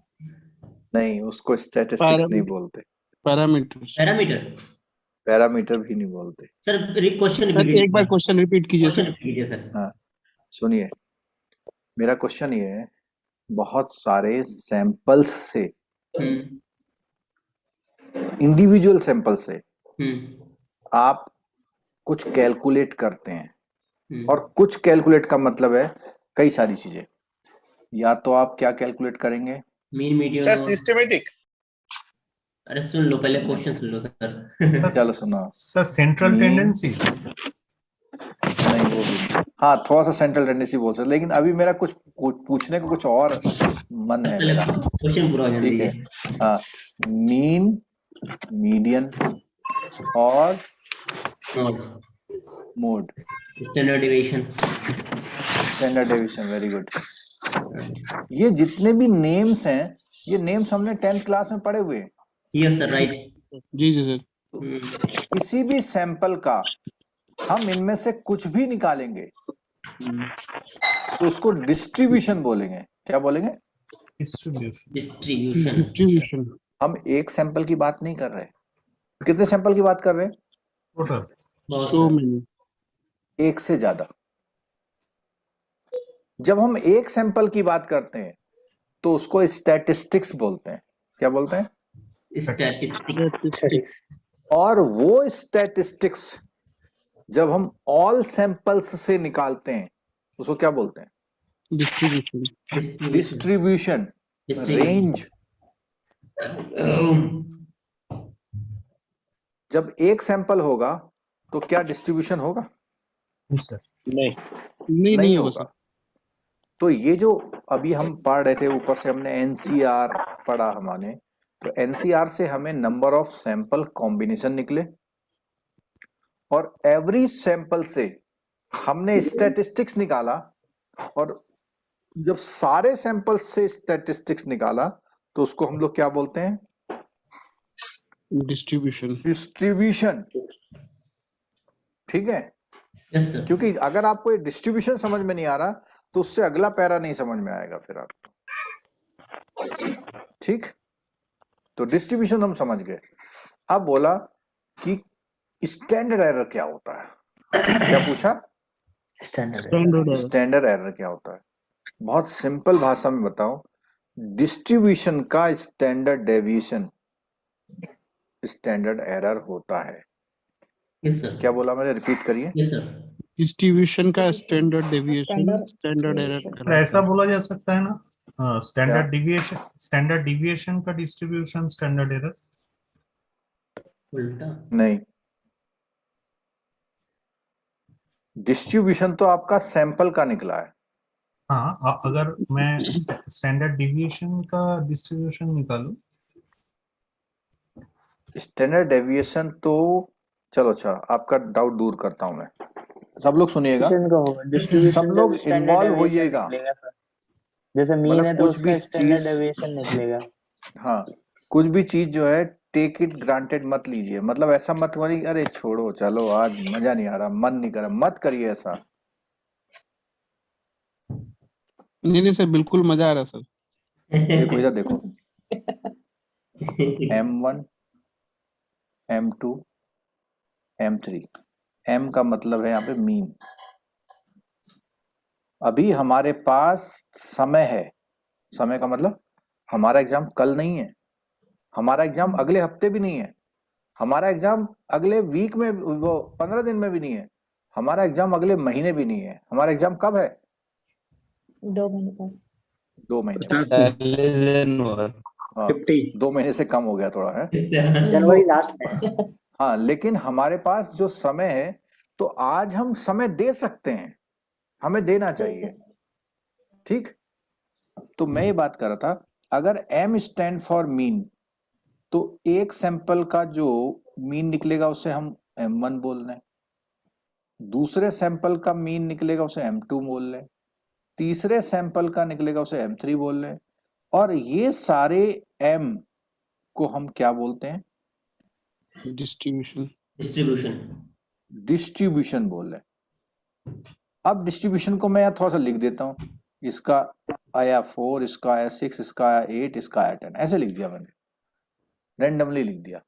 नहीं, उसको स्टैटिस्टिक्स नहीं बोलते, पैरामीटर। पैरामीटर। पैरामीटर भी नहीं बोलते। सर क्वेश्चन सर एक बार क्वेश्चन रिपीट कीजिए क्वेश्चन सर। रिपीट कीजिए सर। हाँ, सुनिए, मेरा क्वेश्चन ये है, बहुत सारे सैंपल्स से, हम्म इंडिविजुअल सैंपल से हम्म आप कुछ कैलकुलेट करते हैं, हम्म। और कुछ कैलकुलेट का मतलब है कई सारी चीजें। या तो आप क्या कैलकुलेट करेंगे? Mean median. Sir systematic. अरे सुन लो, पहले क्वेश्चन सुन लो सर। चलो सुनाओ। Sir central Mean- tendency. नहीं, वो भी नहीं। हाँ, थोड़ा सा सेंट्रल टेंडेंसी बोल सकते, लेकिन अभी मेरा कुछ पूछने को कुछ और मन है पहले मेरा। क्वेश्चन पूरा होने ठीक है, दीजिए। हाँ, मीन, मीडियन और mode, standard deviation. Standard deviation. Very good. ये जितने भी नेम्स हैं, ये नेम्स हमने 10th क्लास में पढ़े हुए हैं। Yes sir, right. जी जी सर। किसी भी सैंपल का हम इनमें से कुछ भी निकालेंगे तो उसको डिस्ट्रीब्यूशन बोलेंगे। क्या बोलेंगे? डिस्ट्रीब्यूशन। डिस्ट्रीब्यूशन। डिस्ट्रीब्यूशन। हम एक सैंपल की बात नहीं कर रहे। कितने सैंपल की बात कर रहे हैं? टोटल। So many. एक से ज्यादा। जब हम एक सैंपल की बात करते हैं तो उसको स्टैटिस्टिक्स बोलते हैं। क्या बोलते हैं? स्टैटिस्टिक्स। और वो स्टैटिस्टिक्स जब हम ऑल सैंपल्स से निकालते हैं उसको क्या बोलते हैं? डिस्ट्रीब्यूशन। Distribution, range. जब एक सैंपल होगा तो क्या डिस्ट्रीब्यूशन होगा? सर नहीं होगा सर। तो ये जो अभी हम पढ़ रहे थे, ऊपर से हमने एनसीआर पढ़ा हमने, तो एनसीआर से हमें नंबर ऑफ सैंपल कॉम्बिनेशन निकले, और एवरी सैंपल से हमने स्टैटिस्टिक्स निकाला, और जब सारे सैंपल्स से स्टैटिस्टिक्स निकाला तो उसको हम लोग क्या बोलते हैं? डिस्ट्रीब्यूशन। डिस्ट्रीब्यूशन। ठीक है, यस सर। क्योंकि अगर आपको ये डिस्ट्रीब्यूशन समझ में नहीं आ रहा तो उससे अगला पैरा नहीं समझ में आएगा फिर आपको। ठीक, तो डिस्ट्रीब्यूशन हम समझ गए। अब बोला कि स्टैंडर्ड एरर क्या होता है? क्या पूछा? स्टैंडर्ड एरर क्या होता है? बहुत सिंपल भाषा में बताऊं, डिस्ट्रीब्यूशन का स्टैंडर्ड डेविएशन स्टैंडर्ड एरर होता है। Yes sir. क्या बोला मैंने? रिपीट करिए। Yes sir. डिस्ट्रीब्यूशन का स्टैंडर्ड डेविएशन स्टैंडर्ड एरर। ऐसा बोला जा सकता है ना, क्या? स्टैंडर्ड डिविएशन का डिस्ट्रीब्यूशन स्टैंडर्ड एरर। उल्टा। नहीं, डिस्ट्रीब्यूशन तो आपका सैंपल का निकला है। हाँ, अगर मैं स्टैंडर्ड डिविएशन का डिस्ट्रीब्यूशन निकालूं। स्टैंडर्ड डेविएशन तो चलो, अच्छा, आपका डाउट दूर करता हूं मैं। सब लोग सुनिएगा, सब लोग इन्वॉल्व होइएगा। जैसे मीन मतलब है तो कुछ भी उसका स्टैंडर्ड चीज, डेविएशन निकलेगा। हाँ, कुछ भी चीज जो है टेक इट ग्रांटेड मत लीजिए। मतलब ऐसा मत करिए, अरे छोड़ो, चलो आज मजा नहीं आ रहा, मन नहीं कर रहा, मत करिए ऐसा। नहीं सर, बिल्कुल मजा आ रहा सर। देखो इधर देखो, M1, M2, M3। M का मतलब है यहाँ पे मीन। अभी हमारे पास समय है। समय का मतलब हमारा एग्जाम कल नहीं है, हमारा एग्जाम अगले हफ्ते भी नहीं है, हमारा एग्जाम अगले वीक में, वो 15 दिन में भी नहीं है, हमारा एग्जाम अगले महीने भी नहीं है। हमारा एग्जाम कब है? 2 महीने बाद। 2 महीने। हाँ, 2 महीने से कम हो गया थोड़ा है। जनवरी लास्ट में। हाँ, लेकिन हमारे पास जो समय है, तो आज हम समय दे सकते हैं, हमें देना चाहिए। ठीक, तो मैं ये बात कर रहा था, अगर M स्टैंड फॉर मीन तो एक सैंपल का जो मीन निकलेगा उसे हम M1 बोल रहे हैं, दूसरे सैंपल का मीन निकलेगा उसे M2 बोल रहे हैं, तीसरे सैंपल का निकलेगा उसे M3 बोल रहे हैं, और ये सारे M को हम क्या बोलते हैं? डिस्ट्रीब्यूशन। डिस्ट्रीब्यूशन। डिस्ट्रीब्यूशन बोल रहे हैं। अब डिस्ट्रीब्यूशन को मैं थोड़ा सा लिख देता हूं, इसका आया 4, इसका आया 6, इसका आया 8, इसका आया 10, ऐसे लिख दिया मैंने, रैंडमली लिख दिया।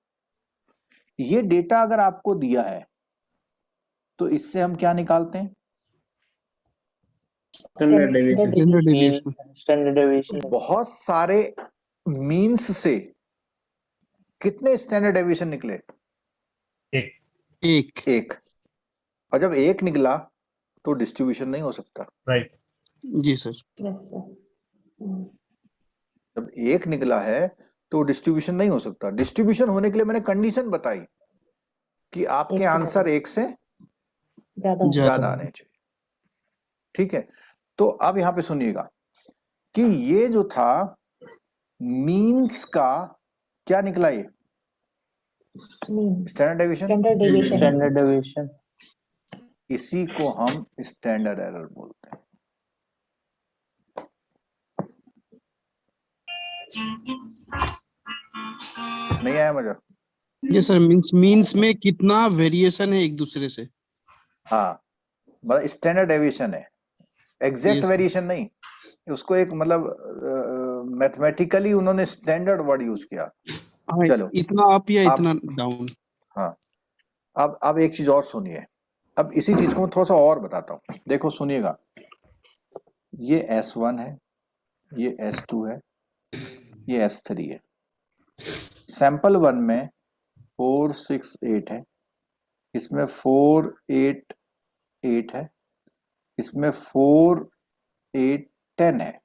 ये डेटा अगर आपको दिया है तो इससे हम क्या निकालते हैं? Standard deviation. Standard deviation. Standard deviation. बहुत सारे मीन्स से कितने स्टैंडर्ड डेविएशन निकले? एक। एक। और जब एक निकला तो डिस्ट्रीब्यूशन नहीं हो सकता। राइट। जी सर। Yes, sir. जब एक निकला है तो डिस्ट्रीब्यूशन नहीं हो सकता। डिस्ट्रीब्यूशन होने के लिए मैंने कंडीशन बताई कि आपके एक से आंसर एक से ज्यादा ज्यादा आने चाहिए। ठीक है, तो अब यहां पे सुनिएगा कि ये जो था मीन्स का क्या निकला, ये mean standard deviation. Standard deviation standard deviation. इसी को हम स्टैंडर्ड एरर बोलते हैं। नहीं आया मजा? ये सर मीन्स में कितना वेरिएशन है एक दूसरे से। हाँ, मतलब स्टैंडर्ड डेविएशन है, एग्जैक्ट Yes, वेरिएशन नहीं। उसको एक मतलब मैथमेटिकली उन्होंने स्टैंडर्ड वर्ड यूज किया। हाँ, चलो, इतना अप या आप- इतना डाउन। हाँ, अब एक चीज और सुनिए। अब इसी चीज को मैं थोड़ा सा और बताता हूँ। देखो सुनिएगा, ये S1 है, ये S2 है, ये S3 है। सैंपल 1 में 4, 6, 8 है, इसमें 4, 8, 8 है, इसमें 4, 8, 10 है।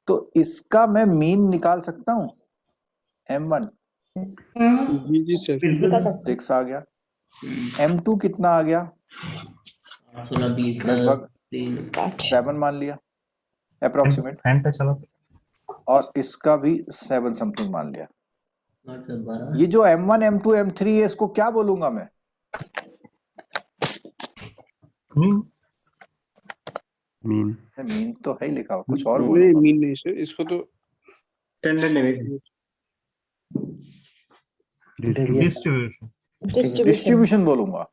तो इसका मैं मीन निकाल सकता हूं, M1 जी जी सर। निकाल सकते 6 आ गया, M2 कितना आ गया? 16, 20, लगभग 3। 7 मान लिया अप्रोक्सीमेट, फैन पे चला। और इसका भी 7 समथिंग मान लिया। 8, 12। ये जो M1, M2, M3 है, इसको क्या बोलूंगा मैं? मीन। मीन मीन तो है ही लिखा हुआ, कुछ और नहीं, बोलूंगा? मीन नहीं सर, इसको तो स्टैंडर्ड डेविएशन। डिस्ट्रीब्यूशन। डिस्ट्रीब्यूशन बोलूंगा।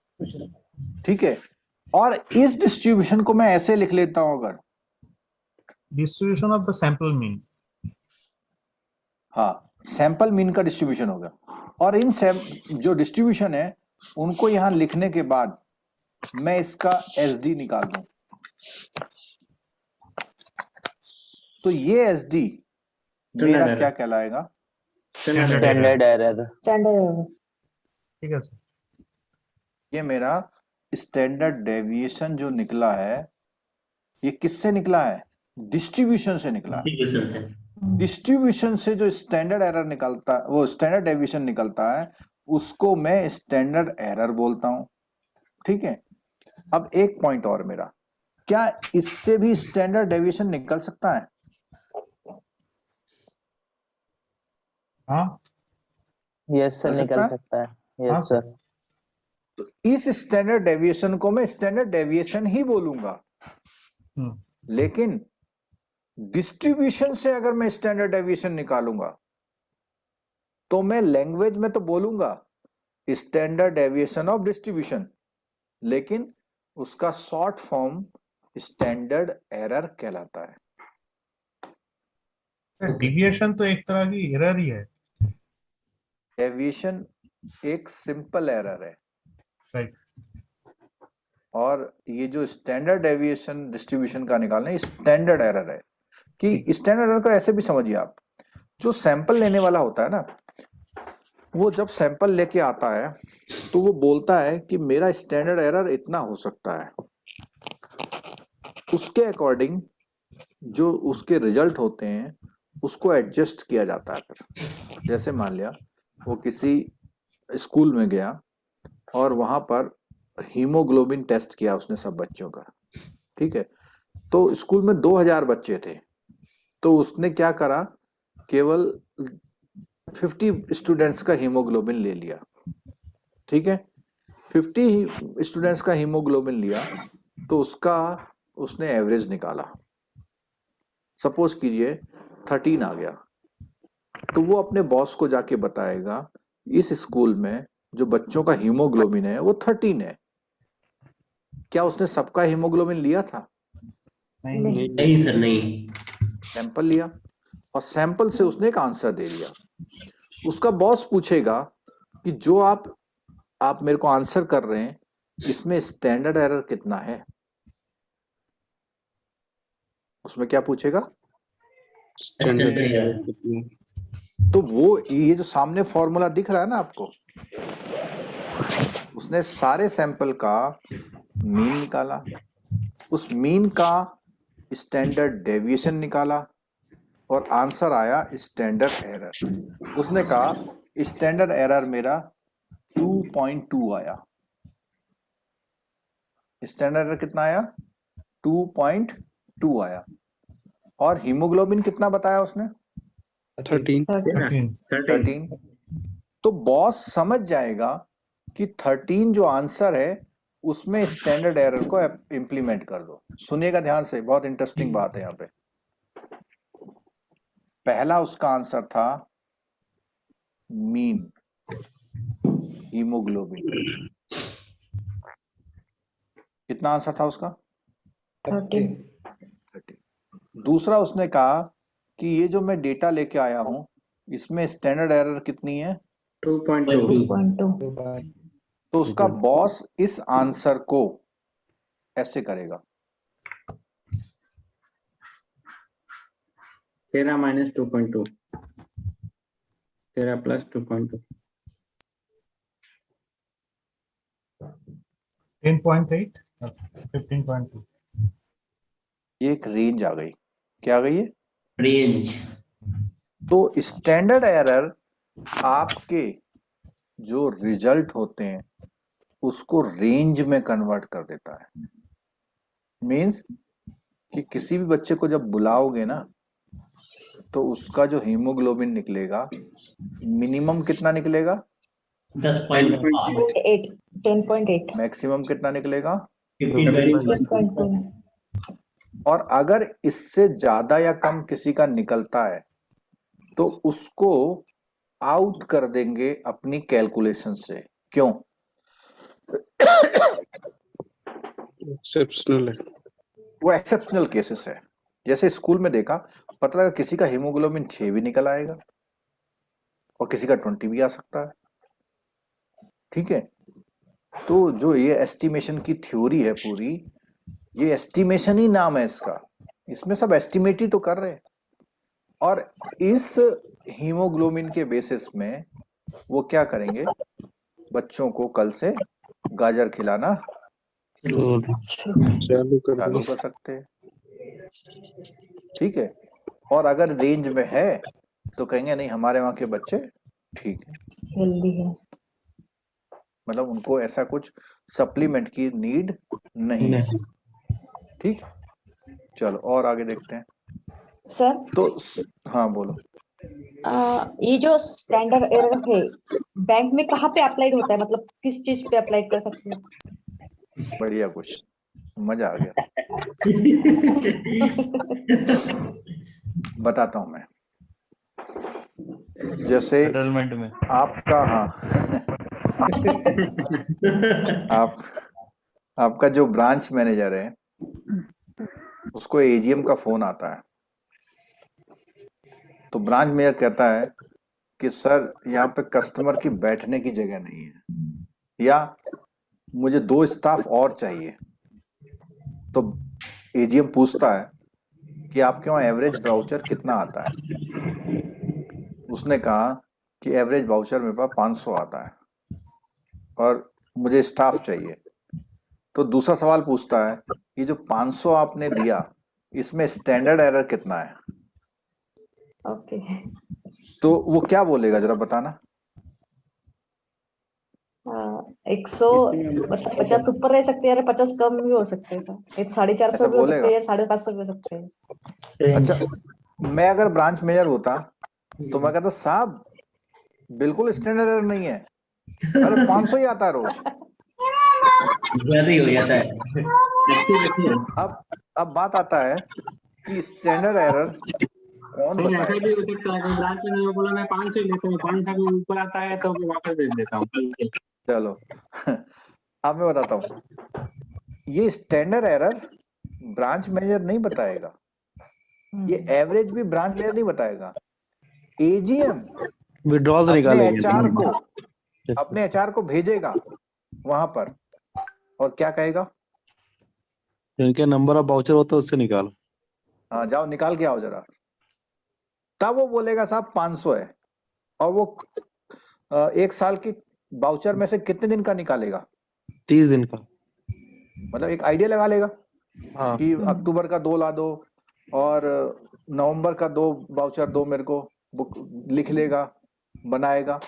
ठीक है, और इस डिस्ट्रीब्यूशन को मैं ऐसे लिख लेता हूं अगर, distribution of the sample mean. हाँ, सैंपल मीन का डिस्ट्रीब्यूशन होगा। और इन जो डिस्ट्रीब्यूशन है उनको यहां लिखने के बाद मैं इसका SD निकाल दूं, तो ये SD मेरा Standard क्या error। कहलाएगा? Standard error. स्टैंडर्ड ठीक है सर। ये मेरा स्टैंडर्ड डेविएशन जो निकला है, ये किससे निकला है? डिस्ट्रीब्यूशन से निकला है। डिस्ट्रीब्यूशन से। डिस्ट्रीब्यूशन से जो स्टैंडर्ड एरर निकलता है, वो स्टैंडर्ड डेविएशन निकलता है, उसको मैं स्टैंडर्ड एरर बोलता हूं। ठीक है, अब एक पॉइंट और मेरा, क्या इससे भी स्टैंडर्ड डेविएशन निकल सकता है? हाँ यस सर, हो सकता निकल है? सकता है। हाँ यस सर। तो इस स्टैंडर्ड डेविएशन को मैं स्टैंडर्ड डेविएशन ही बोलूंगा, लेकिन डिस्ट्रीब्यूशन से अगर मैं स्टैंडर्ड डेविएशन निकालूंगा तो मैं लैंग्वेज में तो बोलूंगा स्टैंडर्ड डेविएशन ऑफ डिस्ट्रीब्यूशन, लेकिन उसका शॉर्ट फॉर्म स्टैंडर्ड एरर कहलाता है। डिविएशन तो एक तरह की एरर ही है। डेविएशन एक सिंपल एरर है, राइट। और ये जो स्टैंडर्ड डेविएशन डिस्ट्रीब्यूशन का निकालना है, स्टैंडर्ड एरर है। कि स्टैंडर्ड एरर को ऐसे भी समझिए आप, जो सैंपल लेने वाला होता है ना, वो जब सैंपल लेके आता है तो वो बोलता है कि मेरा स्टैंडर्ड एरर इतना हो सकता है, उसके अकॉर्डिंग जो उसके रिजल्ट होते हैं उसको एडजस्ट किया जाता है। फिर जैसे मान लिया वो किसी स्कूल में गया और वहां पर हीमोग्लोबिन टेस्ट किया उसने सब बच्चों का, ठीक है, तो स्कूल में 2000 बच्चे थे, तो उसने क्या करा केवल 50 स्टूडेंट्स का हीमोग्लोबिन ले लिया, ठीक है, 50 स्टूडेंट्स का हीमोग्लोबिन लिया तो उसने एवरेज निकाला, सपोज कीजिए 13 आ गया, तो वो अपने बॉस को जाके बताएगा इस स्कूल में जो बच्चों का हीमोग्लोबिन है वो 13 है। क्या उसने सबका हीमोग्लोबिन लिया था? नहीं। नहीं सर, नहीं। सैंपल लिया और सैंपल से उसने एक आंसर दे दिया। उसका बॉस पूछेगा कि जो आप मेरे को आंसर कर रहे हैं इसमें स्टैंडर्ड एरर कितना है? उसमें क्या पूछेगा? स्टैंडर्ड एरर कितनी? तो वो ये जो सामने फॉर्मूला दिख रहा है ना आपको, उसने सारे सैंपल का मीन निकाला, उस मीन का स्टैंडर्ड डेविएशन निकाला और आंसर आया स्टैंडर्ड एरर। उसने कहा स्टैंडर्ड एरर मेरा 2.2 आया। स्टैंडर्ड एरर कितना आया? 2.2 आया। और हीमोग्लोबिन कितना बताया उसने? 13। 13। तो बॉस समझ जाएगा कि 13 जो आंसर है उसमें स्टैंडर्ड एरर को इंप्लीमेंट कर दो। सुनिएगा ध्यान से, बहुत इंटरेस्टिंग बात है यहाँ पे। पहला उसका आंसर था मीन हीमोग्लोबिन, कितना आंसर था उसका? 13। दूसरा उसने कहा कि ये जो मैं डेटा लेके आया हूं इसमें स्टैंडर्ड एरर कितनी है? 2.2। तो उसका बॉस इस आंसर को ऐसे करेगा, 13 minus 2.2, 13 plus 2.2, 10.8, 15.2। एक रेंज आ गई। क्या आ गई है? रेंज। तो स्टैंडर्ड एरर आपके जो रिजल्ट होते हैं उसको रेंज में कन्वर्ट कर देता है। मींस कि किसी भी बच्चे को जब बुलाओगे ना तो उसका जो हीमोग्लोबिन निकलेगा मिनिमम कितना निकलेगा? 10.8, 10.8। मैक्सिमम कितना निकलेगा? 15.2। और अगर इससे ज्यादा या कम किसी का निकलता है तो उसको आउट कर देंगे अपनी कैलकुलेशन से। क्यों? एक्सेप्शनल है। वो एक्सेप्शनल केसेस है। जैसे स्कूल में देखा, पता लगा किसी का हीमोग्लोबिन 6 भी निकल आएगा और किसी का 20 भी आ सकता है, ठीक है। तो जो ये एस्टिमेशन की थ्योरी है पूरी, ये एस्टिमेशन ही नाम है इसका, इसमें सब एस्टिमेट ही तो कर रहे हैं। और इस हीमोग्लोबिन के बेसिस में वो क्या करेंगे, बच्चों को कल से गाजर खिलाना चालू चालू कर सकते हैं, ठीक है। और अगर रेंज में है तो कहेंगे नहीं हमारे वहां के बच्चे ठीक है, हेल्दी है। मतलब उनको ऐसा कुछ सप्लीमेंट की नीड नहीं है, ठीक। चलो और आगे देखते हैं। सर तो हाँ बोलो। ये जो स्टैंडर्ड एरर है बैंक में कहाँ पे अप्लाइड होता है, मतलब किस चीज पे अप्लाई कर सकते हैं? बढ़िया क्वेश्चन, मजा आ गया। बताता हूं मैं। जैसे सेटलमेंट में आपका, हाँ आपका जो ब्रांच मैनेजर है उसको एजीएम का फोन आता है, तो ब्रांच मैनेजर कहता है कि सर यहाँ पे कस्टमर की बैठने की जगह नहीं है या मुझे 2 स्टाफ और चाहिए। तो एजीएम पूछता है कि आपके वहाँ एवरेज वाउचर कितना आता है? उसने कहा कि एवरेज वाउचर मेरे पास 500 आता है और मुझे स्टाफ चाहिए। तो दूसरा सवाल पूछता है ये जो 500 आपने दिया इसमें स्टैंडर्ड एरर कितना है? ओके। तो वो क्या बोलेगा जरा बताना। 100 मतलब 50 ऊपर रह सकते हैं, 50 कम भी हो सकते हैं सर। 450 ऐसा भी हो सकते बोलेगा? हैं, 550 भी हो सकते हैं। अच्छा, मैं अगर ब्रांच मैनेजर होता तो मैं कहता साहब बिल्कुल स्टैंडर्ड एरर नहीं है, अरे 500 ही आता है रोज। ज्यादा ही हो जाता है। अब बात आता है कि स्टैंडर्ड एरर कौन नहीं, ऐसा बताएगा? भी हो सकता है कि ब्रांच में नहीं बोला मैं 500 ही लेता हूँ, 500 के ऊपर आता है तो मैं वापस भेज देता हूँ कल के लिए। चलो अब मैं बताता हूँ, ये स्टैंडर्ड एरर ब्रांच मैनेजर नहीं बताएगा, ये एवरेज भी ब्रांच मैनेजर नहीं बताएगा। एजीएम विड्रॉल अपने निकालेंगे। एचआर को भेजेगा वहां पर, और क्या कहेगा? इनके नंबर ऑफ वाउचर होता है उससे निकालो। हाँ जाओ निकाल के आओ जरा। तब वो बोलेगा साहब 500 है, और वो 1 साल की वाउचर में से कितने दिन का निकालेगा? 30 दिन का। मतलब एक आइडिया लगा लेगा हाँ। कि अक्टूबर का 2 ला दो और नवंबर का 2 वाउचर दो मेरे को, बुक लिख लेगा, बनाएगा।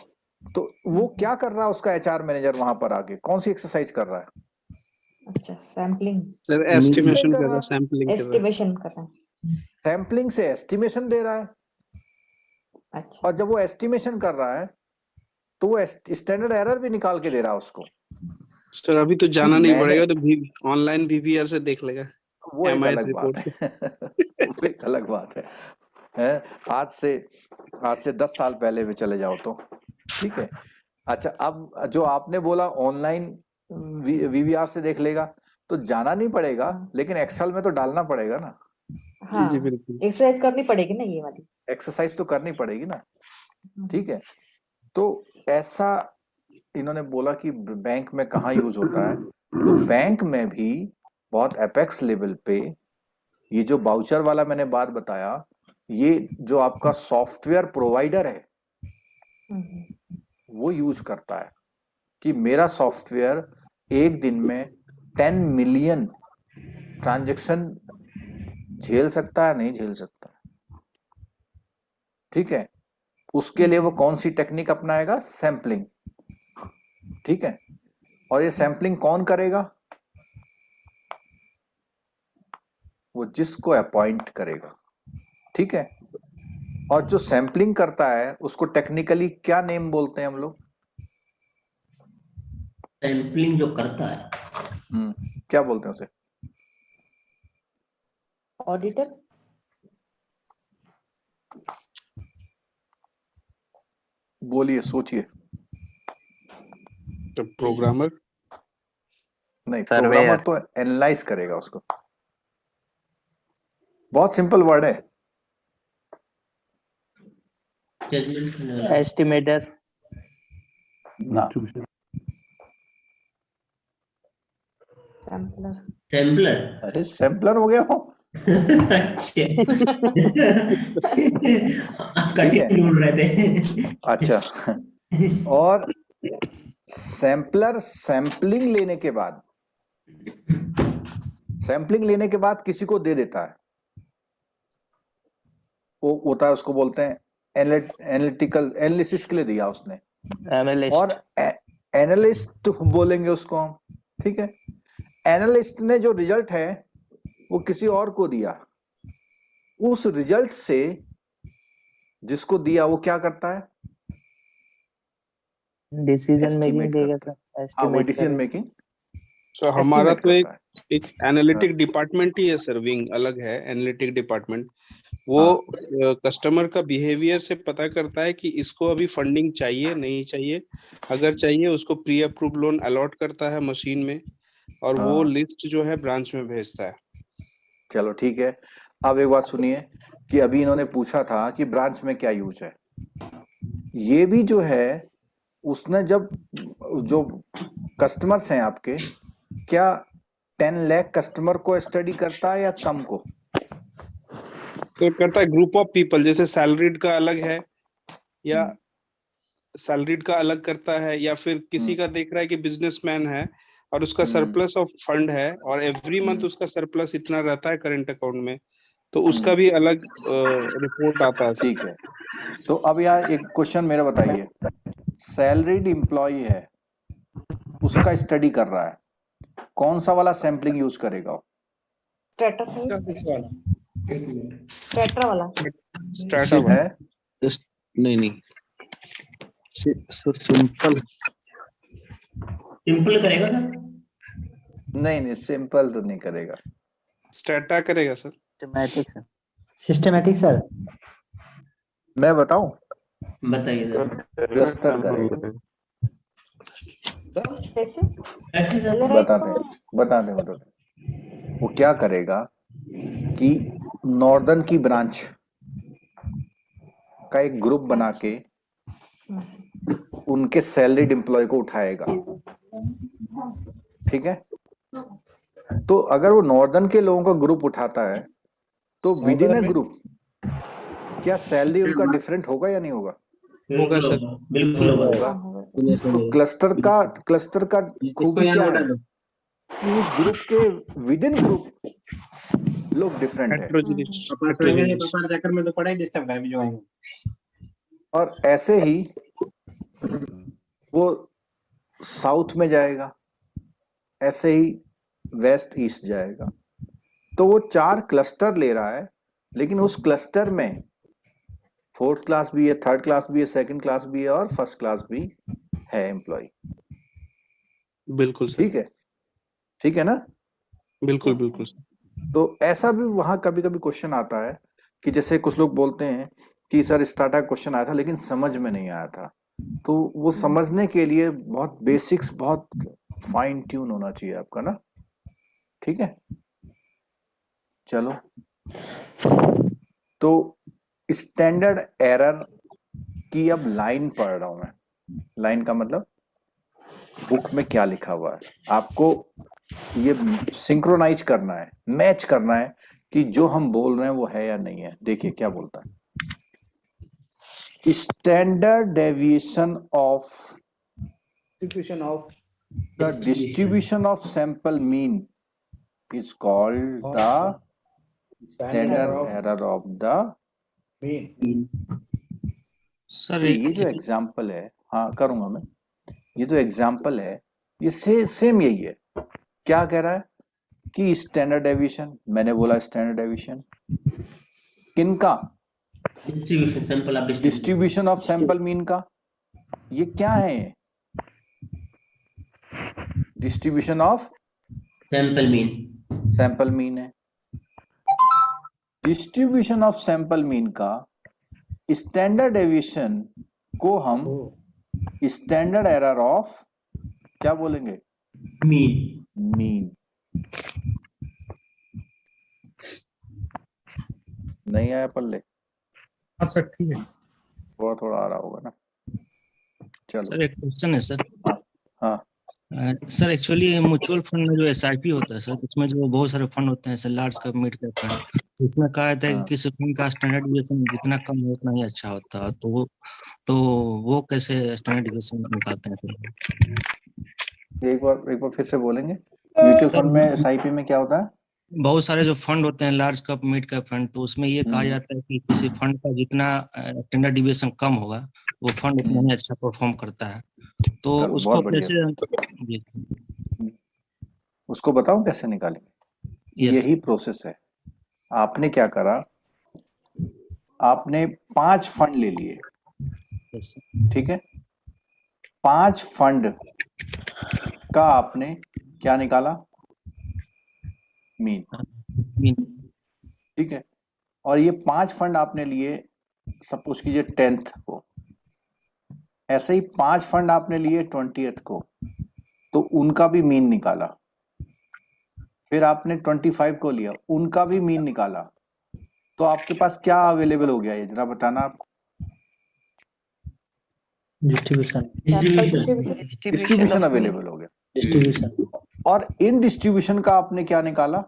तो वो क्या कर रहा है उसका एचआर मैनेजर वहां पर आके, कौन सी एक्सरसाइज कर रहा है? अच्छा, सैम्पलिंग, सर एस्टिमेशन कर रहा है। सैम्पलिंग एस्टिमेशन कर रहा है। सैम्पलिंग से एस्टिमेशन दे रहा है, अच्छा, और जब वो एस्टिमेशन कर रहा है तो वो स्टैंडर्ड एरर भी निकाल के दे रहा है उसको। सर अभी तो जाना नहीं मैंने- पड़ेगा, तो ऑनलाइन VVR से देख लेगा। वो एक MIS अलग बात रिपोर्ट है वो एक अलग बात है। हैं? आज से 10 साल पहले में चले जाओ तो ठीक है। अच्छा, अब जो आपने बोला ऑनलाइन VVR से देख लेगा, तो जाना नहीं पड़ेगा, लेकिन एक्सेल में तो डालना पड़ेगा ना, हाँ, जी बिल्कुल। एक्सरसाइज करनी पड़ेगी ना ये वाली। एक्सरसाइज तो करनी पड़ेगी ना, ठीक है। तो ऐसा इन्होंने बोला कि बैंक में कहाँ यूज होता है, तो बैंक में भी बहुत एपेक्स लेवल पे ये जो वाउचर वाला मैंने बात बताया, ये जो आपका सॉफ्टवेयर प्रोवाइडर है वो यूज करता है कि मेरा सॉफ्टवेयर एक दिन में 10 मिलियन ट्रांजैक्शन झेल सकता है, नहीं झेल सकता, ठीक है। उसके लिए वो कौन सी टेक्निक अपनाएगा? सैम्पलिंग, ठीक है। और ये सैम्पलिंग कौन करेगा? वो जिसको अपॉइंट करेगा, ठीक है। और जो सैम्पलिंग करता है उसको टेक्निकली क्या नेम बोलते हैं हम लोग? सैम्पलिंग जो करता है, क्या बोलते हैं उसे? ऑडिटर, बोलिए, सोचिए। तो प्रोग्रामर नहीं, प्रोग्रामर तो एनालाइज करेगा उसको। बहुत सिंपल वर्ड है। जजमेंट, एस्टिमेटर, ना, सैम्पलर, सैम्पलर। अरे सैम्पलर हो गया हो। कठिन ढूंढ रहे थे। अच्छा, और सैम्पलर सैम्पलिंग लेने के बाद किसी को दे देता है, वो होता है, उसको बोलते हैं एनालिटिकल एनालिसिस के लिए दिया उसने, और एनालिस्ट बोलेंगे उसको हम, ठीक है। एनालिस्ट ने जो रिजल्ट है वो किसी और को दिया, उस रिजल्ट से जिसको दिया वो क्या करता है? डिसीजन मेकिंग Estimate देगा करता सर, हाँ, वो एस्टिमेट डिसीजन करेगा। मेकिंग सो हमारा तो करता है। एक एनालिटिक डिपार्टमेंट ही है सर, विंग अलग है एनालिटिक डिपार्टमेंट। वो कस्टमर का बिहेवियर से पता करता है कि इसको अभी फंडिंग चाहिए नहीं चाहिए, अगर चाहिए उसको प्री अप्रूव लोन अलॉट करता है मशीन में, और वो लिस्ट जो है ब्रांच में भेजता है। चलो ठीक है। अब एक बात सुनिए कि अभी इन्होंने पूछा था कि ब्रांच में क्या यूज है, ये भी जो है उसने जब जो कस्टमर्स हैं आपके, क्या 10 लाख कस्टमर को स्टडी करता है या कम को? तो करता है ग्रुप ऑफ पीपल, जैसे सैलरीड का अलग है, या सैलरीड का अलग करता है, या फिर किसी का देख रहा है कि बिजनेसमैन है और उसका सरप्लस ऑफ फंड है और एवरी मंथ उसका सरप्लस इतना रहता है करंट अकाउंट में, तो उसका भी अलग रिपोर्ट आता है। ठीक है। तो अब यहाँ एक क्वेश्चन मेरा बताइए, सैलरीड एम्प्लॉय है, उसका स्टडी कर रहा है, कौन सा वाला सैम्पलिंग यूज करेगा? स्ट्रेटा वाला, स्ट्रैटा है नहीं नहीं सिंपल सिंपल करेगा ना? नहीं सिंपल तो नहीं करेगा। स्टेटा करेगा सर। Systematic sir. मैं बताऊं, बताइए सर। क्लस्टर करेगा। कैसे ऐसे सर बताते वो क्या करेगा कि नॉर्दर्न की ब्रांच का एक ग्रुप बना के उनके सैलरीड एम्प्लॉय को उठाएगा, ठीक है। तो अगर वो नॉर्दर्न के लोगों का ग्रुप उठाता है तो विद इन अ ग्रुप क्या सैलरी उनका डिफरेंट होगा या नहीं होगा? होगा सर। बिल्कुल होगा। तो क्लस्टर का खूबी क्या है कि उस ग्रुप के विद इन ग्रुप लोग डिफरेंट है। पेपर चक्कर में तो पढ़ाई डिस्टर्ब है जो आएंगे। और ऐसे ही वो साउथ में जाएगा, ऐसे ही वेस्ट ईस्ट जाएगा। तो वो 4 क्लस्टर ले रहा है, लेकिन उस क्लस्टर में 4th क्लास भी है, 3rd क्लास भी है, 2nd क्लास भी है और 1st क्लास भी है एम्प्लॉय। बिल्कुल सर। ठीक है ना? बिल्कुल बिल्कुल सर। तो ऐसा भी वहां कभी कभी क्वेश्चन आता है कि जैसे कुछ लोग बोलते हैं कि सर स्टार्टा क्वेश्चन आया था लेकिन समझ में नहीं आया था। तो वो समझने के लिए बहुत बेसिक्स, बहुत फाइन ट्यून होना चाहिए आपका ना। ठीक है, चलो। तो स्टैंडर्ड एरर की अब लाइन पढ़ रहा हूं मैं। लाइन का मतलब बुक में क्या लिखा हुआ है, आपको ये सिंक्रोनाइज करना है, मैच करना है कि जो हम बोल रहे हैं वो है या नहीं है। देखिए क्या बोलता है, standard deviation of the distribution of sample mean is called the standard error of the sir ये जो एग्जाम्पल है, हाँ करूंगा मैं, ये जो एग्जाम्पल है ये सेम यही है। क्या कह रहा है कि स्टैंडर्ड डेविएशन, मैंने बोला स्टैंडर्ड डेविएशन किनका, डिस्ट्रीब्यूशन ऑफ सैंपल मीन का। ये क्या है, डिस्ट्रीब्यूशन ऑफ सैंपल मीन है। डिस्ट्रीब्यूशन ऑफ सैंपल मीन का स्टैंडर्ड डेविएशन को हम स्टैंडर्ड एरर ऑफ क्या बोलेंगे, मीन। नहीं आया पल्ले? हाँ सर ठीक है। वो थोड़ा आ रहा होगा ना। चलो सर एक क्वेश्चन है सर। हाँ सर एक्चुअली म्यूचुअल फंड में जो SIP होता है सर, उसमें जो बहुत सारे फंड होते हैं sir, large cap mid cap fund, उसमें कहा जाता है कि किसी फंड का स्टैंडर्ड डिविएशन जितना कम हो उतना ही अच्छा होता है। तो वो कैसे स्टैंडर्ड डिविएशन निकालते हैं सर? एक बार फिर से बोलेंगे, म्यूचुअल फंड में SIP में क्या होता है? बहुत सारे जो फंड होते हैं large cap mid cap fund, तो उसमें ये कहा जाता है कि किसी फंड का जितना स्टैंडर्ड डिविएशन कम होगा वो फंड उतना ही अच्छा परफॉर्म करता है। तो उसको कैसे, उसको बताऊं कैसे निकालेंगे? यही प्रोसेस है। आपने क्या करा, आपने 5 फंड ले लिए, ठीक है। 5 फंड का आपने क्या निकाला, मीन, ठीक है। और ये 5 फंड आपने लिए, सपोज कीजिए 10th को, ऐसे ही 5 फंड आपने लिए 20th को, तो उनका भी मीन निकाला। फिर आपने 25 को लिया, उनका भी मीन निकाला। तो आपके पास क्या अवेलेबल हो गया, ये जरा बताना आप। डिस्ट्रीब्यूशन अवेलेबल हो गया। और इन डिस्ट्रीब्यूशन का आपने क्या निकाला,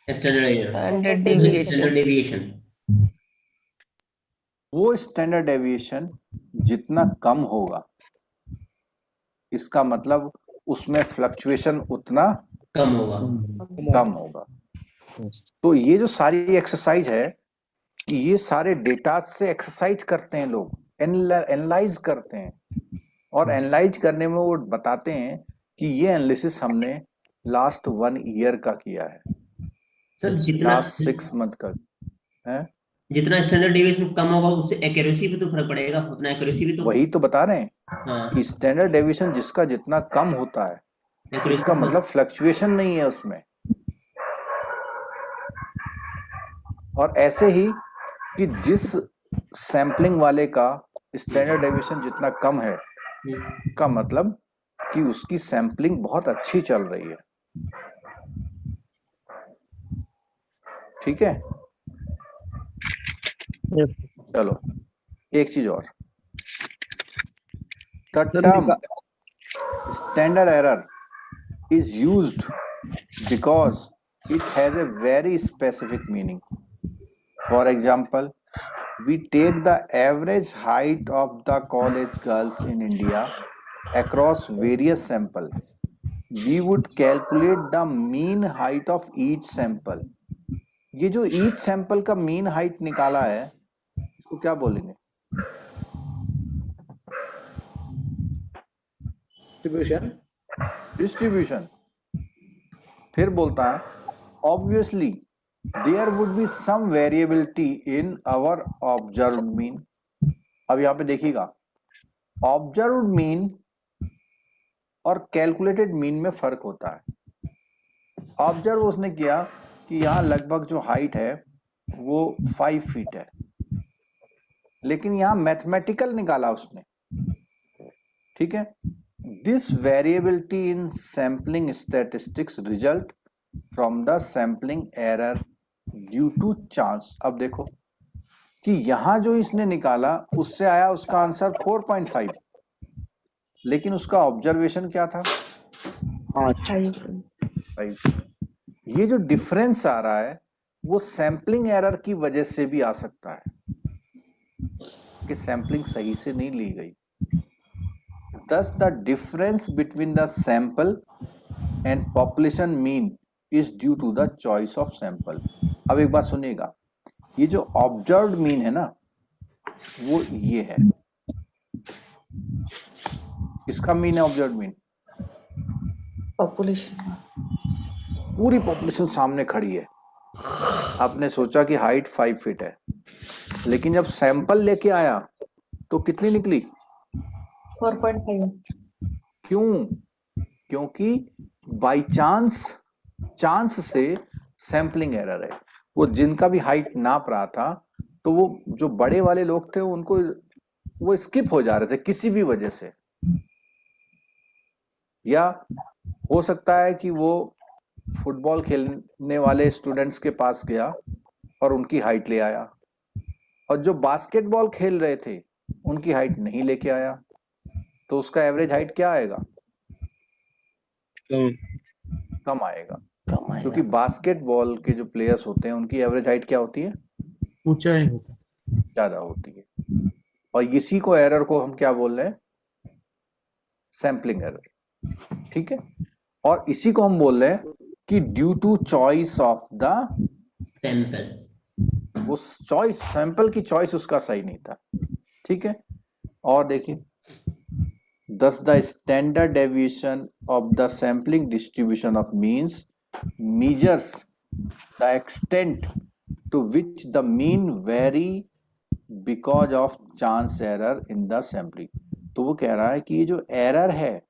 स्टैंडर्ड डेविएशन। वो स्टैंडर्ड डेविएशन जितना कम होगा, इसका मतलब उसमें फ्लक्चुएशन उतना कम होगा। तो ये जो सारी एक्सरसाइज है, ये सारे डेटा से एक्सरसाइज करते हैं लोग, एनालाइज करते हैं, और एनालाइज करने में वो बताते हैं कि ये एनालिसिस हमने लास्ट 1 ईयर का किया है, सर जितना लास्ट 6 मंथ का है। जितना स्टैंडर्ड डेविएशन कम होगा उससे एक्यूरेसी पे तो फर्क पड़ेगा, उतना एक्यूरेसी भी तो। वही तो बता रहे हैं हाँ, कि स्टैंडर्ड डेविएशन जिसका जितना कम होता है एक्यूरेसी उसका मतलब फ्लक्चुएशन नहीं है उसमें। और ऐसे ही कि जिस सैम्पलिंग वाले का स्टैंडर्ड डेविएशन जितना कम है का मतलब कि उसकी सैम्पलिंग बहुत अच्छी चल रही है। ठीक है, चलो एक चीज और, the term standard error is used because it has a very specific meaning. For example, we take the average height of the college girls in India across various samples. We would calculate the mean height of each sample. ये जो each sample का mean height निकाला है इसको क्या बोलेंगे? डिस्ट्रीब्यूशन। फिर बोलता है obviously there would be some variability in our observed mean. अब यहां पे देखिएगा ऑब्जर्व्ड मीन और कैलकुलेटेड मीन में फर्क होता है। ऑब्जर्व उसने किया कि यहां लगभग जो हाइट है वो 5 फीट है, लेकिन यहां मैथमेटिकल निकाला उसने। ठीक है, this variability in sampling statistics result from the sampling error due to chance। अब देखो कि यहां जो इसने निकाला उससे आया उसका आंसर 4.5, लेकिन उसका ऑब्जर्वेशन क्या था 5। ये जो डिफरेंस आ रहा है वो सैम्पलिंग एरर की वजह से भी आ सकता है कि सैम्पलिंग सही से नहीं ली गई। Thus, the difference between the sample and population mean is due to the choice of sample। अब एक बात सुनिएगा, ये जो observed mean है ना वो ये है, इसका मीन है observed mean। पॉपुलेशन, पूरी पॉपुलेशन सामने खड़ी है, आपने सोचा कि हाइट 5 फीट है, लेकिन जब सैंपल लेके आया तो कितनी निकली 4.5। क्यों? क्योंकि बाय चांस से सैम्पलिंग एरर है। वो जिनका भी हाइट नाप रहा था तो वो जो बड़े वाले लोग थे उनको वो स्किप हो जा रहे थे किसी भी वजह से, या हो सकता है कि वो फुटबॉल खेलने वाले स्टूडेंट्स के पास गया और उनकी हाइट ले आया, और जो बास्केटबॉल खेल रहे थे उनकी हाइट नहीं लेके आया, तो उसका एवरेज हाइट क्या आएगा कम आएगा। क्योंकि बास्केटबॉल के जो प्लेयर्स होते हैं उनकी एवरेज हाइट क्या होती है ऊंचाई होता है, ज्यादा होती है, और इसी को एरर को हम क्या बोल रहे हैं सैम्पलिंग एरर। ठीक है, और इसी को हम बोल रहे हैं कि due to choice of the sample, वो चॉइस सैंपल की चॉइस उसका सही नहीं था। ठीक है, और देखिए thus the standard deviation of the sampling distribution of means measures the extent to which the mean vary because of chance error in the sampling। तो वो कह रहा है कि ये जो एरर है,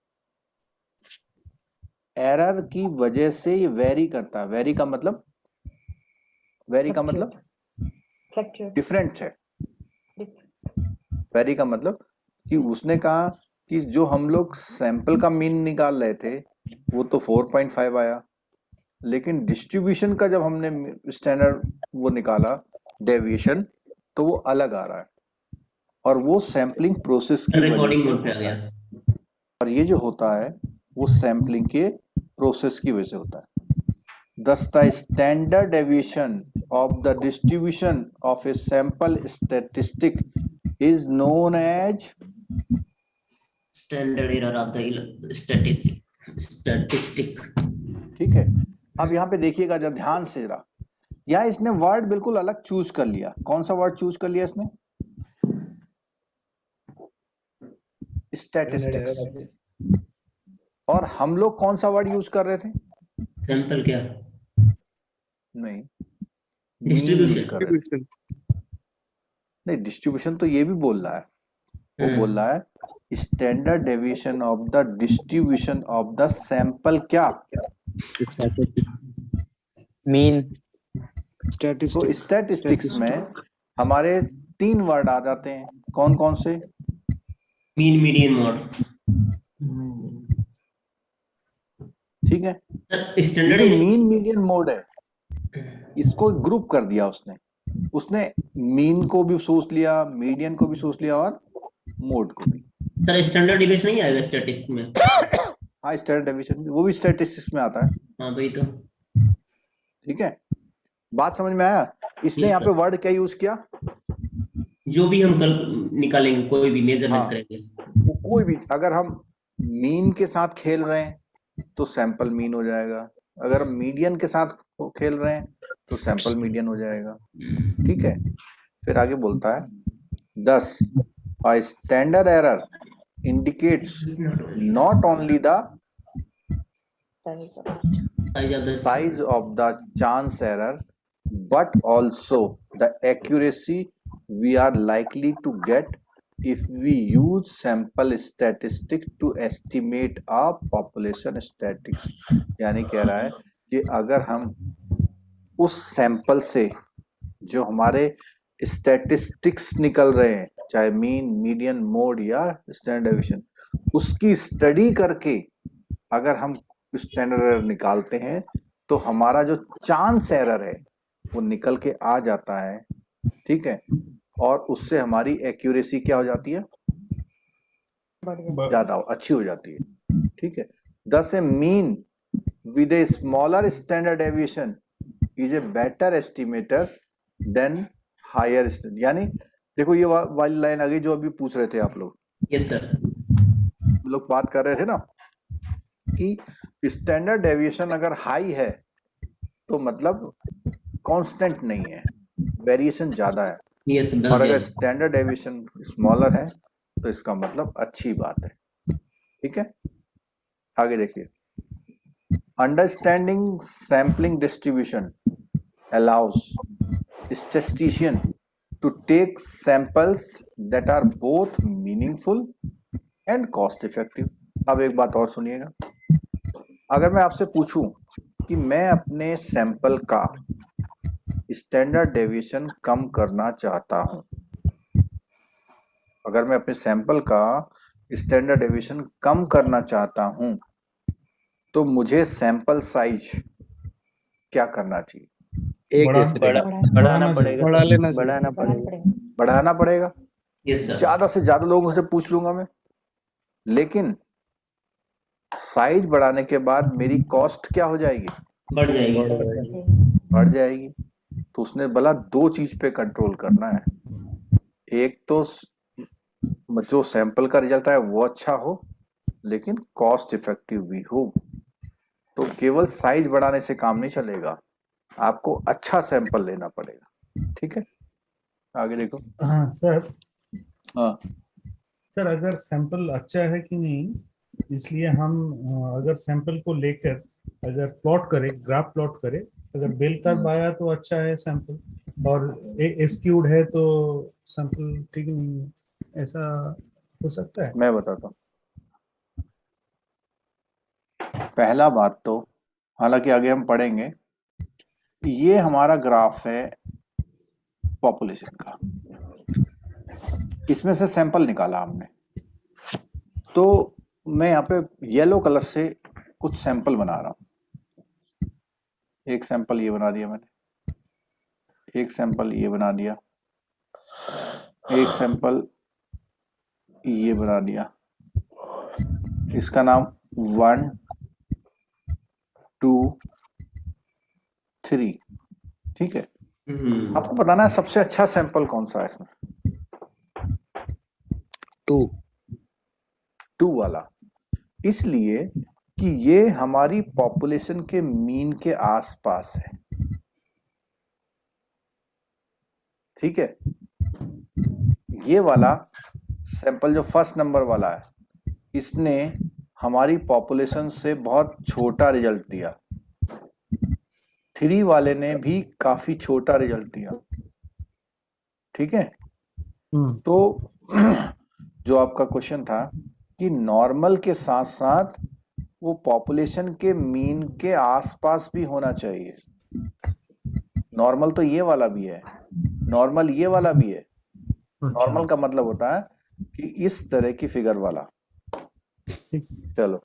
एरर की वजह से ये वेरी करता है। वेरी का मतलब डिफरेंट है। वेरी का मतलब कि उसने कहा कि जो हम लोग सैंपल का मीन निकाल रहे थे वो तो 4.5 आया, लेकिन डिस्ट्रीब्यूशन का जब हमने स्टैंडर्ड वो निकाला डेविएशन तो वो अलग आ रहा है, और वो सैम्पलिंग प्रोसेस की वजह से होता है। और ये जो होता है वो सैम्पलिंग के प्रोसेस की वजह से होता है। Thus the standard deviation of the distribution of a sample statistic is known as standard error of the statistic. ठीक है, अब यहाँ पे देखिएगा जब ध्यान से रहा, यहाँ इसने वर्ड बिल्कुल अलग चूज कर लिया। कौन सा वर्ड चूज कर लिया इसने स्टैटिस्टिक्स, और हम लोग कौन सा वर्ड यूज कर रहे थे सैंपल क्या नहीं मीन यूज कर रहे थे। नहीं, डिस्ट्रीब्यूशन तो ये भी बोल रहा है, वो बोल रहा है standard deviation of the distribution of the sample क्या, मीन। तो स्टैटिस्टिक्स स्टैटिस्टिक्स में हमारे 3 वर्ड आ जाते हैं, कौन कौन से? Mean median mode. ठीक है, स्टैंडर्ड ये मीन मीडियन मोड है, इसको ग्रुप कर दिया उसने मीन को भी सोच लिया, मीडियन को भी सोच लिया और मोड को भी। सर स्टैंडर्ड डिवीजन नहीं आएगा स्टैटिस्टिक्स में? हाँ, स्टैंडर्ड डेविएशन वो भी स्टैटिस्टिक्स में आता है। हाँ वही तो। ठीक है, बात समझ में आया? इसने यहाँ पे वर्ड क्या यूज किया? जो भी हम कल निकालेंगे, कोई भी मेजरमेंट हाँ। करेंगे, वो कोई भी, अगर हम मीन के साथ खेल रहे हैं तो सैंपल मीन हो जाएगा, अगर हम मीडियन के साथ खेल रहे हैं तो सैंपल मीडियन हो जाएगा। ठीक है, फिर आगे बोलता है 10 a standard error indicates not only the size of the chance error but also the accuracy we are likely to get if we use sample statistics to estimate a population statistics। यानी कह रहा है कि अगर हम उस सैंपल से जो हमारे स्टैटिस्टिक्स निकल रहे हैं, चाहे मीन, मीडियन, मोड या स्टैंडर्ड डेविएशन, उसकी स्टडी करके अगर हम स्टैंडर्ड एरर निकालते हैं तो हमारा जो चांस एरर है वो निकल के आ जाता है। ठीक है, और उससे हमारी एक्यूरेसी क्या हो जाती है? ज्यादा अच्छी हो जाती है। ठीक है, 10 a mean with a smaller standard deviation is a better estimator than higher. यानी देखो ये वाली लाइन आ गई जो अभी पूछ रहे थे आप लोग। Yes sir. लोग बात कर रहे थे ना कि स्टैंडर्ड डेविएशन अगर हाई है तो मतलब कांस्टेंट नहीं है, वेरिएशन ज्यादा है। यस, और अगर स्टैंडर्ड डेविएशन स्मॉलर है तो इसका मतलब अच्छी बात है। ठीक है, आगे देखिए, understanding sampling distribution allows statistician to take samples that are both meaningful and cost effective। अब एक बात और सुनिएगा, अगर मैं आपसे पूछूं कि मैं अपने सैंपल का स्टैंडर्ड डेविएशन कम करना चाहता हूं, अगर मैं अपने सैंपल का स्टैंडर्ड डेविएशन कम करना चाहता हूं तो मुझे सैंपल साइज क्या करना चाहिए? बढ़ाना पड़ेगा, बढ़ाना पड़ेगा। Yes sir. ज्यादा से ज्यादा लोगों से पूछ लूंगा मैं, लेकिन साइज बढ़ाने के बाद मेरी कॉस्ट क्या हो जाएगी? बढ़ जाएगी। बढ़ जाएगी। तो उसने बोला 2 चीज पे कंट्रोल करना है, एक तो जो सैंपल का रिजल्ट है वो अच्छा हो लेकिन कॉस्ट इफेक्टिव भी हो। तो केवल साइज बढ़ाने से काम नहीं चलेगा, आपको अच्छा सैंपल लेना पड़ेगा। ठीक है, आगे देखो। हाँ सर। हाँ सर, अगर सैंपल अच्छा है कि नहीं, इसलिए हम अगर सैंपल को लेकर अगर प्लॉट करें, ग्राफ प्लॉट करें, अगर बेल कर्व आया तो अच्छा है सैंपल, और एस्क्यूड है तो सैंपल ठीक नहीं है, ऐसा हो सकता है? मैं बताता हूँ। पहला बात तो, हालांकि आगे हम पढ़ेंगे, ये हमारा ग्राफ है पॉपुलेशन का, इसमें से सैंपल निकाला हमने, तो मैं यहाँ पे येलो कलर से कुछ सैंपल बना रहा हूँ। एक सैंपल ये बना दिया मैंने, एक सैंपल ये बना दिया, एक सैंपल ये बना दिया, इसका नाम 1 2 3। ठीक है, आपको बताना है सबसे अच्छा सैंपल कौन सा है इसमें? 2 वाला, इसलिए कि ये हमारी पॉपुलेशन के मीन के आसपास है। ठीक है, ये वाला सैंपल जो फर्स्ट नंबर वाला है, इसने हमारी पॉपुलेशन से बहुत छोटा रिजल्ट दिया। 3 वाले ने भी काफी छोटा रिजल्ट दिया। ठीक है, तो जो आपका क्वेश्चन था कि नॉर्मल के साथ साथ वो पॉपुलेशन के मीन के आसपास भी होना चाहिए। नॉर्मल तो ये वाला भी है, नॉर्मल ये वाला भी है। नॉर्मल का मतलब होता है कि इस तरह की फिगर वाला। चलो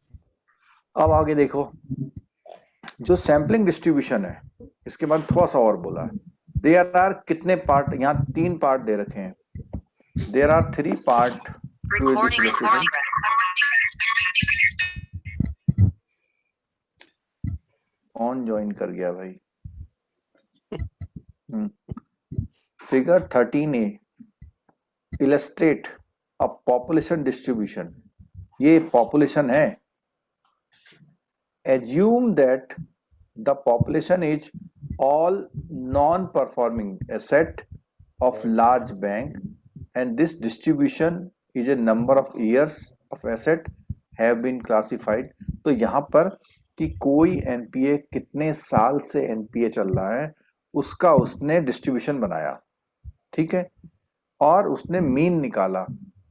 अब आगे देखो, जो सैम्पलिंग डिस्ट्रीब्यूशन है, इसके बाद थोड़ा सा और बोला है। देयर आर कितने पार्ट, यहाँ 3 पार्ट दे रखे हैं। There are 3 part to a distribution. कौन ज्वाइन कर गया भाई? Figure 13A illustrate a population distribution. ये पॉपुलेशन है। Assume that the population is all non-performing asset of large bank and this distribution is a number of years of asset have been classified। तो यहाँ पर कि कोई एनपीए कितने साल से एनपीए चल रहा है उसका उसने डिस्ट्रीब्यूशन बनाया, ठीक है, और उसने मीन निकाला।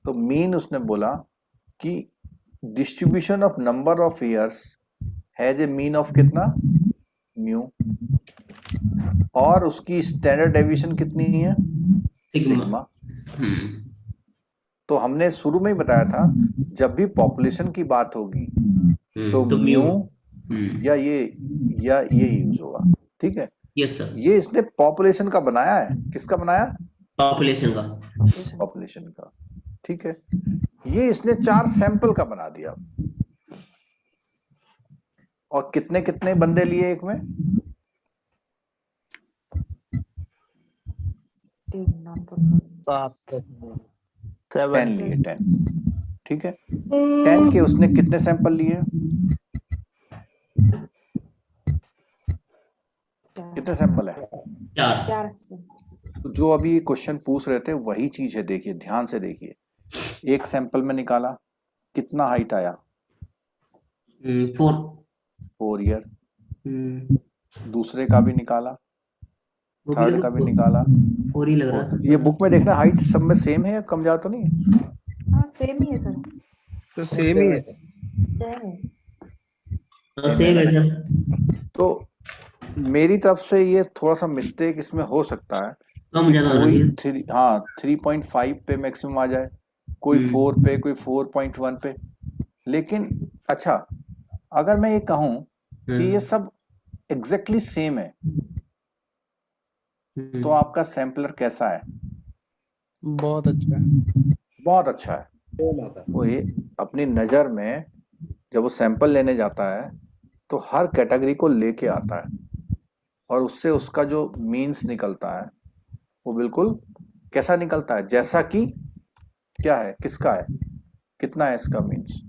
तो मीन उसने बोला कि distribution of number of years has a mean of कितना, म्यू, और उसकी स्टैंडर्ड डेविएशन कितनी है, सिग्मा। तो हमने शुरू में ही बताया था जब भी पॉपुलेशन की बात होगी तो म्यू या ये यूज होगा, ठीक है। Yes sir. ये इसने पॉपुलेशन का बनाया है। किसका बनाया? पॉपुलेशन का। पॉपुलेशन का, ठीक है। ये इसने 4 सैंपल का बना दिया। और कितने कितने बंदे लिए एक में? 10 लिए, 10, ठीक है। 10 के उसने कितने सैंपल लिए? कितने सैंपल है? 4। जो अभी क्वेश्चन पूछ रहे थे वही चीज है। देखिए, ध्यान से देखिए। एक सैंपल में निकाला, कितना हाइट आया? 4 ईयर। दूसरे का भी निकाला, थर्ड का भी निकाला। 4 ही लग रहा था। ये बुक में देखना हाइट सब में सेम है या कम ज्यादा तो नहीं है? हाँ सेम ही है सर। तो सेम ही है। सेम है सर। तो मेरी तरफ से ये थोड़ा सा मिस्टेक इसमें हो सकता है। कम ज्यादा होना चाहिए। 3.5 पे मैक्सिमम आ जाए, कोई 4 पे, कोई 4.1 पे। लेकिन अच्छा, अगर मैं ये कहूं कि ये सब एग्जैक्टली सेम है तो आपका सैंपलर कैसा है? बहुत अच्छा है। बहुत अच्छा है। वो ये अपनी नजर में जब वो सैंपल लेने जाता है तो हर कैटेगरी को लेके आता है और उससे उसका जो मीन्स निकलता है वो बिल्कुल कैसा निकलता है, जैसा कि क्या है, किसका है, कितना है इसका मीन्स?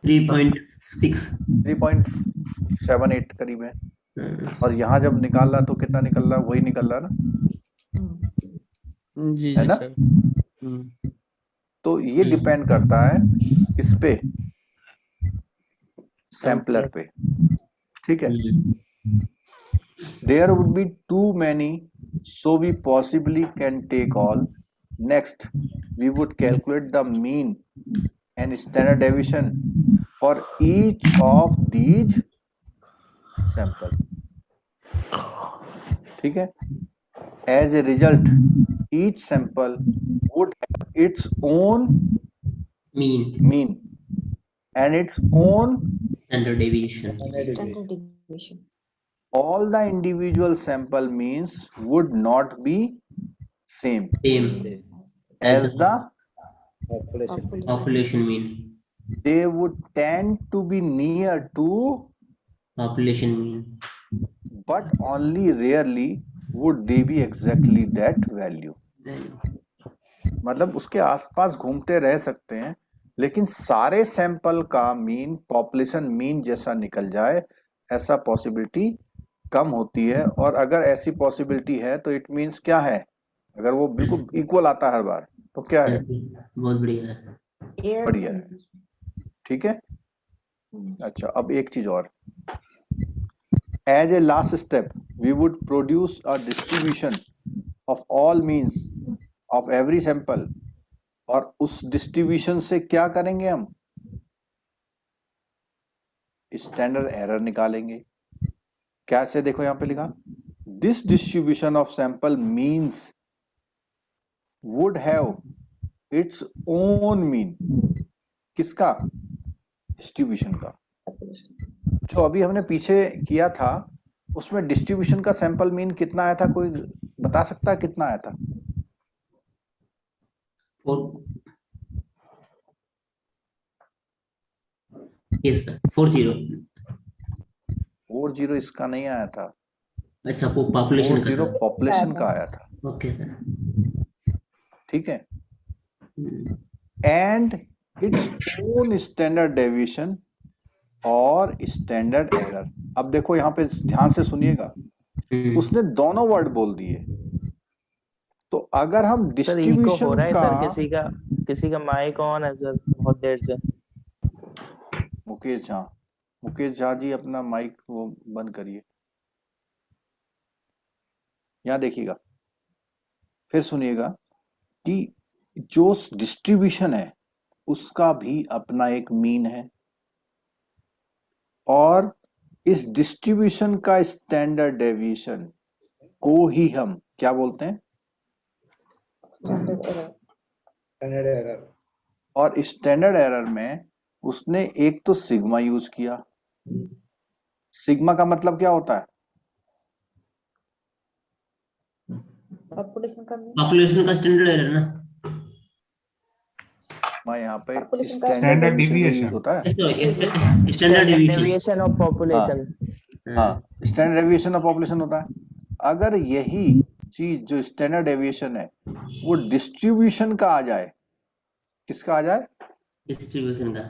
3.78 करीब है। और यहाँ जब निकाल रहा तो कितना निकल रहा, वही निकल रहा ना, जी है ना? सर। तो ये डिपेंड करता है इस पे, सैंपलर पे, ठीक है। There would be too many so we possibly can take all. Next we would calculate the mean and standard deviation for each of these sample, ठीक है। As a result each sample would have its own mean and its own standard deviation. All the individual sample means would not be same as the population mean. They would tend to be near to population mean, but only rarely would they be exactly that value. मतलब उसके आसपास घूमते रह सकते हैं लेकिन सारे सैंपल का मीन पॉपुलेशन मीन जैसा निकल जाए ऐसा पॉसिबिलिटी कम होती है। और अगर ऐसी पॉसिबिलिटी है तो इट मींस क्या है, अगर वो बिल्कुल इक्वल आता है हर बार तो क्या है, बहुत बढ़िया है, बढ़िया है, ठीक है। अच्छा, अब एक चीज और, as a last step we would produce a distribution of all means of every sample, और उस डिस्ट्रीब्यूशन से क्या करेंगे हम, स्टैंडर्ड एरर निकालेंगे। कैसे, देखो यहां पे लिखा, this distribution of sample means would have its own mean. किसका? डिस्ट्रीब्यूशन का। जो अभी हमने पीछे किया था उसमें डिस्ट्रीब्यूशन का सैंपल मीन कितना आया था, कोई बता सकता है कितना आया था? 40। 40 इसका नहीं आया था, अच्छा, वो पॉपुलेशन 40 पॉपुलेशन का आया था। Okay sir. ठीक है, and its own standard deviation और स्टैंडर्ड एरर। अब देखो यहाँ पे ध्यान से सुनिएगा, उसने दोनों वर्ड बोल दिए। तो अगर हम डिस्ट्रीब्यूशन का, किसी का माइक ऑन है सर बहुत देर से। मुकेश झा जी अपना माइक वो बंद करिए। यहाँ देखिएगा, फिर सुनिएगा कि जो डिस्ट्रीब्यूशन है उसका भी अपना एक मीन है, और इस डिस्ट्रीब्यूशन का स्टैंडर्ड डेविएशन को ही हम क्या बोलते हैं? Standard error. और स्टैंडर्ड एरर में उसने एक तो सिग्मा यूज किया। सिग्मा का मतलब क्या होता है? पॉपुलेशन का स्टैंडर्ड एरर ना, मैं यहाँ पे स्टैंडर्ड डेविएशन होता है, स्टैंडर्ड डेविएशन ऑफ पॉपुलेशन। हाँ, स्टैंडर्ड डेविएशन ऑफ पॉपुलेशन होता है। अगर यही चीज जो स्टैंडर्ड डेविएशन है वो डिस्ट्रीब्यूशन का आ जाए, किसका आ जाए? डिस्ट्रीब्यूशन का।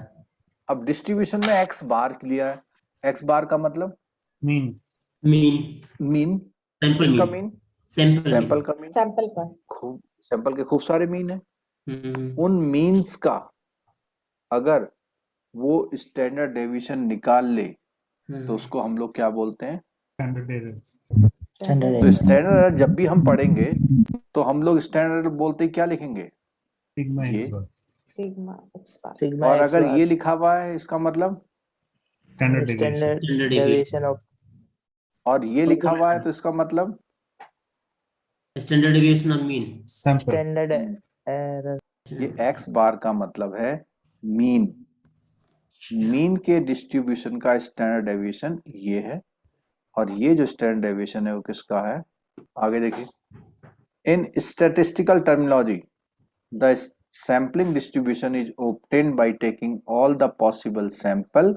अब डिस्ट्रीब्यूशन में एक्स बार लिया है, एक्स बार का मतलब मीन किसका मीन? सैंपल का मीन। सैंपल के खूब सारे मीन है। उन मीन्स का अगर वो स्टैंडर्ड डेविएशन निकाल ले तो उसको हम लोग क्या बोलते हैं? Standard error. तो स्टैंडर्ड एरर जब भी हम पढ़ेंगे तो हम लोग स्टैंडर्ड एरर बोलते ही क्या लिखेंगे? सिग्मा ये। सिग्मा और अगर ये लिखा हुआ है इसका मतलब स्टैंडर्ड डेविएशन ऑफ, और ये लिखा हुआ है तो इसका मतलब standard deviation of mean. Standard error. ये एक्स बार का मतलब है मीन। मीन के डिस्ट्रीब्यूशन का स्टैंडर्ड डेविएशन ये है, और ये जो स्टैंडर्ड डेविएशन है वो किसका है? आगे देखिए, इन statistical terminology the sampling distribution is obtained by taking all the possible sample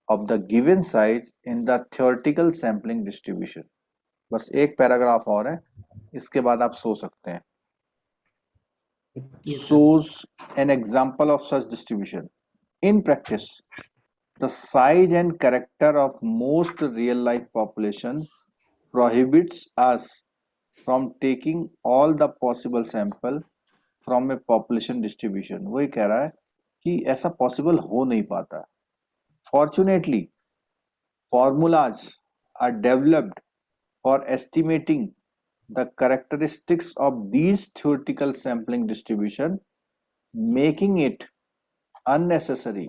of the given size in the theoretical sampling distribution। बस एक पैराग्राफ और है, इसके बाद आप सो सकते हैं। Shows an example of such distribution. In practice, the size and character of most real life population prohibits us from taking all the possible sample from A population distribution. वही कह रहा है कि ऐसा पॉसिबल हो नहीं पाता। Fortunately formulas are developed for estimating the characteristics of these theoretical sampling distribution, making it unnecessary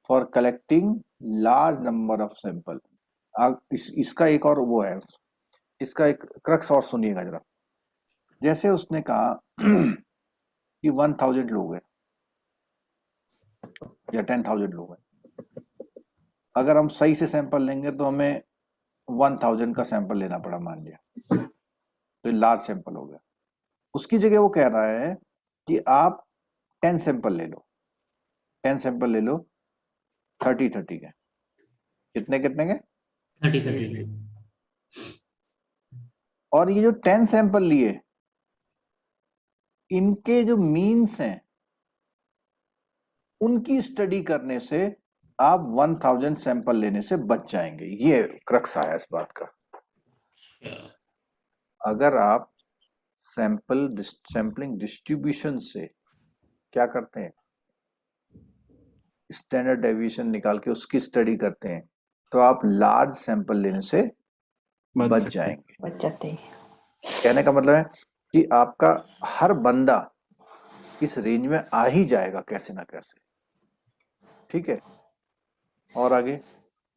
for collecting large number of sample. इसका एक और वो है, इसका एक क्रक्स और सुनिएगा जरा। जैसे उसने कहा कि 1000 लोग हैं या 10,000 लोग हैं, अगर हम सही से सैंपल लेंगे तो हमें 1000 का सैंपल लेना पड़ा, मान लिया, तो लार्ज सैंपल हो गया। उसकी जगह वो कह रहा है कि आप 10 सैंपल ले लो, 10 सैंपल ले लो 30-30 के। कितने के? 30-30। और ये जो 10 सैंपल लिए, इनके जो मीन्स हैं उनकी स्टडी करने से आप 1000 सैंपल लेने से बच जाएंगे। ये क्रक्स आया इस बात का। अगर आप सैंपलिंग डिस्ट्रीब्यूशन से क्या करते हैं? स्टैंडर्ड डेविएशन निकाल के उसकी स्टडी करते हैं, तो आप लार्ज सैंपल लेने से बच जाएंगे। बच जाते हैं। कहने का मतलब है कि आपका हर बंदा इस रेंज में आ ही जाएगा कैसे ना कैसे, ठीक है। और आगे,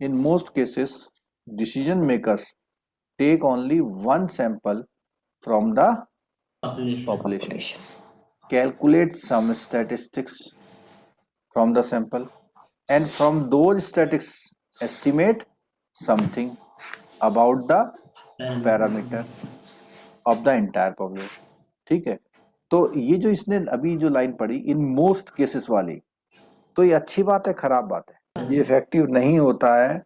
in most cases decision makers take only one sample from the population, calculate some statistics from the sample, and from those statistics estimate something about the parameter of the entire population, ठीक है। तो ये जो इसने अभी जो लाइन पढ़ी इन मोस्ट केसेस वाली, तो ये अच्छी बात है खराब बात है? ये इफेक्टिव नहीं होता है,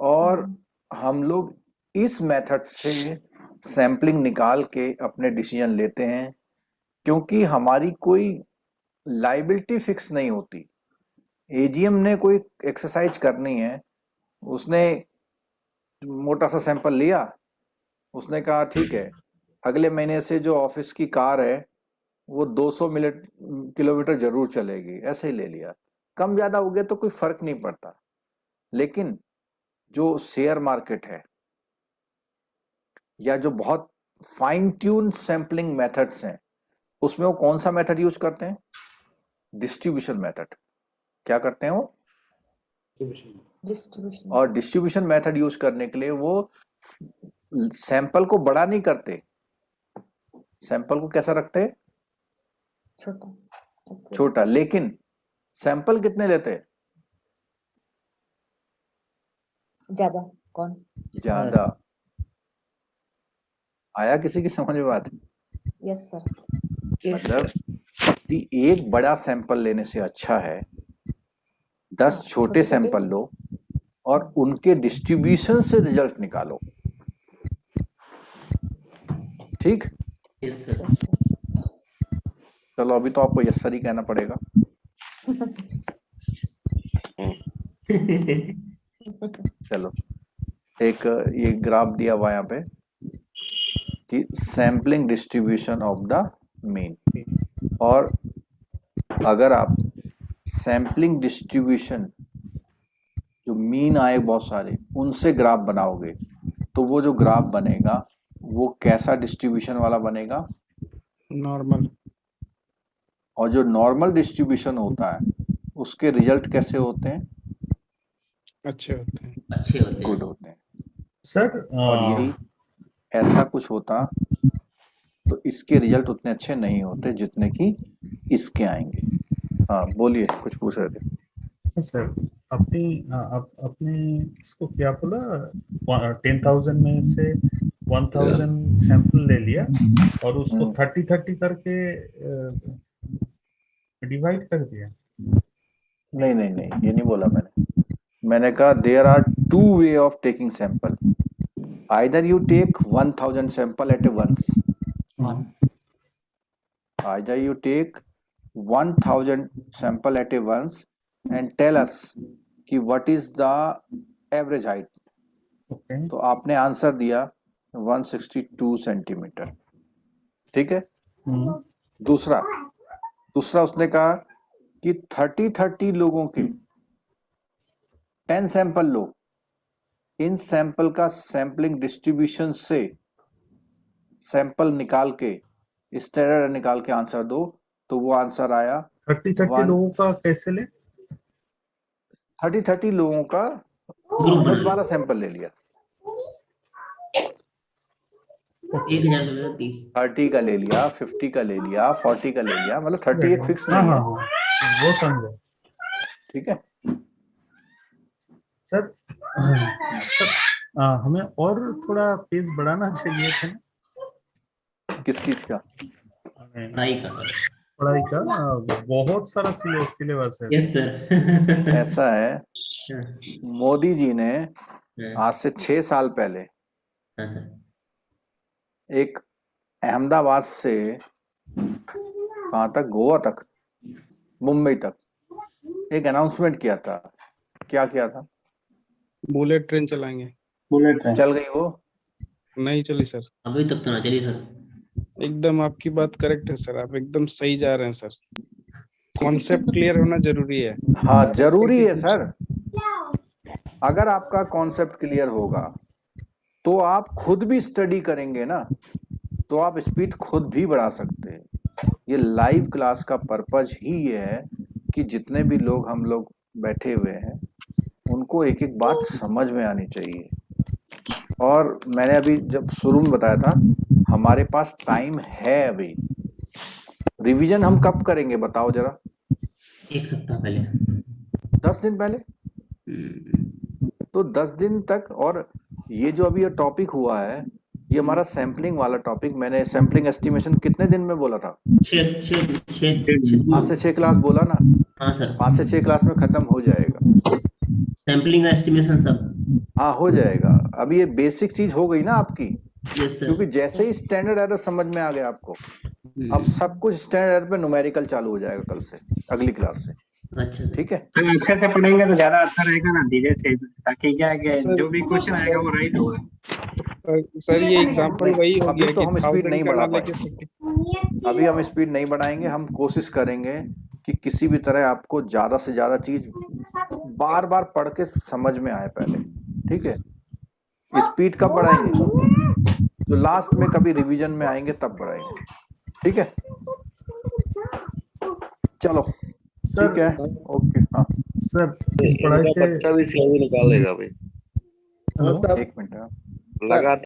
और हम लोग इस मेथड से सैम्पलिंग निकाल के अपने डिसीजन लेते हैं, क्योंकि हमारी कोई लाइबिलिटी फिक्स नहीं होती। एजीएम ने कोई एक्सरसाइज करनी है, उसने मोटा सा सैंपल लिया, उसने कहा ठीक है अगले महीने से जो ऑफिस की कार है वो 200 किलोमीटर जरूर चलेगी, ऐसे ही ले लिया। कम ज्यादा हो गया तो कोई फर्क नहीं पड़ता। लेकिन जो शेयर मार्केट है या जो बहुत फाइन ट्यून सैम्पलिंग मेथड्स हैं, उसमें वो कौन सा मेथड यूज करते हैं? Distribution method. क्या करते हैं वो? डिस्ट्रीब्यूशन। और डिस्ट्रीब्यूशन मेथड यूज करने के लिए वो सैंपल को बड़ा नहीं करते, सैंपल को कैसा रखते हैं? छोटा। लेकिन सैंपल कितने लेते हैं? ज्यादा। कौन? ज्यादा। आया किसी की समझ में बात? Yes sir. मतलब कि एक बड़ा सैंपल लेने से अच्छा है 10 छोटे सैंपल लो और उनके डिस्ट्रीब्यूशन से रिजल्ट निकालो, ठीक? Yes sir. चलो अभी तो आपको यस सर ही कहना पड़ेगा। चलो एक ये ग्राफ दिया हुआ यहाँ पे कि sampling distribution of the mean, और अगर आप सैम्पलिंग डिस्ट्रीब्यूशन जो मीन आए बहुत सारे उनसे ग्राफ बनाओगे तो वो जो ग्राफ बनेगा वो कैसा डिस्ट्रीब्यूशन वाला बनेगा? नॉर्मल। और जो नॉर्मल डिस्ट्रीब्यूशन होता है उसके रिजल्ट कैसे होते हैं? अच्छे होते हैं। अच्छे होते हैं। गुड होते हैं सर और यही ऐसा कुछ होता तो इसके रिजल्ट उतने अच्छे नहीं होते जितने कि इसके आएंगे। हाँ बोलिए, कुछ पूछ रहे थे। सर अपने इसको क्या बोला, 10,000 में से 1,000 सैंपल ले लिया और उसको 30-30 करके डिवाइड कर दिया। नहीं नहीं नहीं, ये नहीं बोला मैंने कहा there are 2 way of taking sample. Either you take 1,000 sample at a once, either you take 1,000 sample at a once and tell us कि what is the average height. तो आपने आंसर दिया 162 सेंटीमीटर, ठीक है। दूसरा उसने कहा कि 30 लोगों के 10 सैंपल लो, इन सैंपल का सैंपलिंग डिस्ट्रीब्यूशन से सैंपल निकाल के स्टैंडर्ड निकाल के आंसर दो, तो वो आंसर आया 30 लोगों का कैसे ले? 30 लोगों का 10-12 सैंपल ले लिया, 30 का ले लिया, 50 का ले लिया, 40 का ले लिया, मतलब 30 एक फिक्स नहीं है। वो समझो, ठीक है सर। हमें और थोड़ा पेज बढ़ाना चाहिए था। किस चीज का? पढ़ाई का बहुत सारा सिलेबस है। Yes sir. ऐसा है, मोदी जी ने आज से 6 साल पहले एक अहमदाबाद से कहाँ तक, गोवा तक, मुंबई तक एक अनाउंसमेंट किया था। क्या किया था? बुलेट ट्रेन चलाएंगे। बुलेट ट्रेन चल गई वो? नहीं चली सर, अभी तक तो ना चली सर। एकदम आपकी बात करेक्ट है सर, आप एकदम सही जा रहे हैं सर। कॉन्सेप्ट क्लियर होना जरूरी है। हाँ जरूरी है सर। अगर आपका कॉन्सेप्ट क्लियर होगा तो आप खुद भी स्टडी करेंगे ना, तो आप स्पीड खुद भी बढ़ा सकते हैं। ये लाइव क्लास का पर्पज ही ये है कि जितने भी लोग हम लोग बैठे हुए हैं उनको एक एक बात समझ में आनी चाहिए। और मैंने अभी जब शुरू में बताया था, हमारे पास टाइम है अभी। रिवीजन हम कब करेंगे बताओ जरा? 1 सप्ताह पहले। 10 दिन पहले। तो 10 दिन तक। और ये जो अभी ये टॉपिक हुआ है, ये हमारा सैम्पलिंग वाला टॉपिक। मैंने सैम्पलिंग एस्टिमेशन कितने दिन में बोला था? 5 से 6 क्लास बोला ना? हाँ सर। 5 से 6 क्लास में खत्म हो जाएगा सैम्पलिंग एस्टिमेशन सब। हाँ, हो जाएगा। अब ये बेसिक चीज हो गई ना आपकी। Yes sir. क्योंकि जैसे ही स्टैंडर्ड एरर समझ में आ गया आपको, अब सब कुछ स्टैंडर्ड एरर पे न्यूमेरिकल चालू हो जाएगा कल से, अगली क्लास से। अच्छा ठीक है। अगर अच्छे से पढ़ेंगे तो ज्यादा अच्छा रहेगा ना, धीरे से, ताकि क्या है कि जो भी क्वेश्चन आएगा वो राइट होगा। सर ये एग्जांपल वही हो अभी गया तो कि हम स्पीड 1000 नहीं का बढ़ा ना लेके पाएंगे। अभी हम स्पीड नहीं बढ़ाएंगे। हम कोशिश करेंगे कि किसी भी तरह आपको ज्यादा से ज्यादा चीज बार बार पढ़ के समझ में आए पहले। ठीक है। स्पीड कब बढ़ाएंगे? तो लास्ट में कभी रिवीजन में आएंगे तब बढ़ाएंगे। ठीक है, चलो ठीक है, ओके। हाँ सर, इस पढ़ाई से बच्चा भी निकालेगा भाई। हेलो? एक मिनट लगा